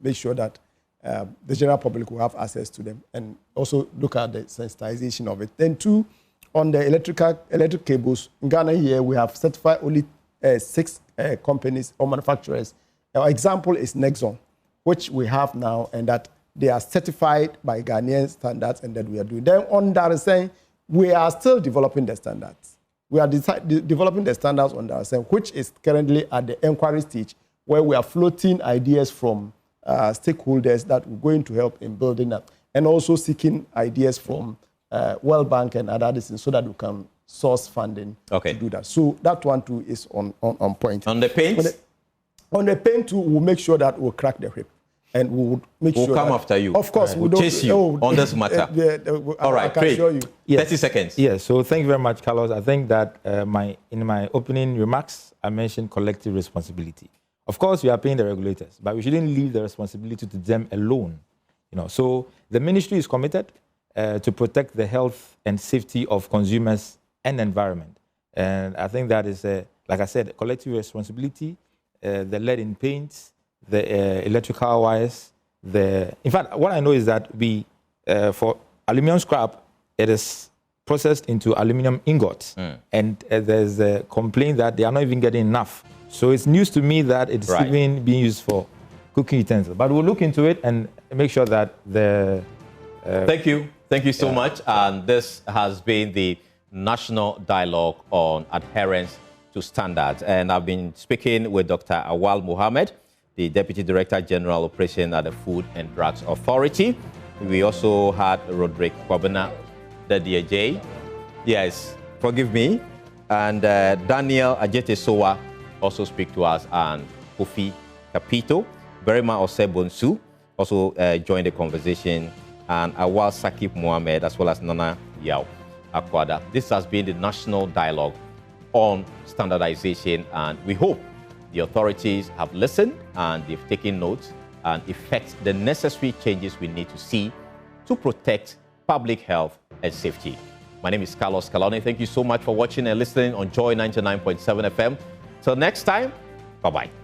make sure that the general public will have access to them, and also look at the sensitization of it. Then two, on the electric cables, in Ghana here, we have certified only 6 companies or manufacturers. Our example is Nexon, which we have now, and that they are certified by Ghanaian standards, and that we are doing. Then on Daraseng, we are still developing the standards. We are developing the standards on Daraseng, which is currently at the inquiry stage, where we are floating ideas from stakeholders that we're going to help in building up, and also seeking ideas from World Bank and other things so that we can source funding to do that. So that one too is on point. On the paint? On the paint too, we'll make sure that we'll crack the whip. And we would make sure we'll come after you. Of course. We'll chase you on this matter. All right, Craig, 30 seconds. Yes, so thank you very much, Carlos. I think that in my opening remarks, I mentioned collective responsibility. Of course, we are paying the regulators, but we shouldn't leave the responsibility to them alone. So the ministry is committed to protect the health and safety of consumers and the environment. And I think that is, like I said, collective responsibility, the lead in paints, the electrical wires. In fact, what I know is that for aluminum scrap, it is processed into aluminum ingots. And there's a complaint that they are not even getting enough. So it's news to me that it's even being used for cooking utensils. But we'll look into it and make sure that the... Thank you. Thank you so much. And this has been the National Dialogue on Adherence to standards. And I've been speaking with Dr. Awal Mohammed, the Deputy Director General Operation at the Food and Drugs Authority. We also had Roderick Kwabena, the DAJ. Yes, forgive me. And Daniel Ajete-Sowa also speak to us, and Kofi Kapito, Berima Osebonsu also joined the conversation, and Awal Sakib Mohammed, as well as Nana Yao Akwada. This has been the national dialogue on standardization, and we hope the authorities have listened and they've taken notes and effect the necessary changes we need to see to protect public health and safety. My name is Carlos Kalani. Thank you so much for watching and listening on Joy 99.7 FM. Till next time, bye-bye.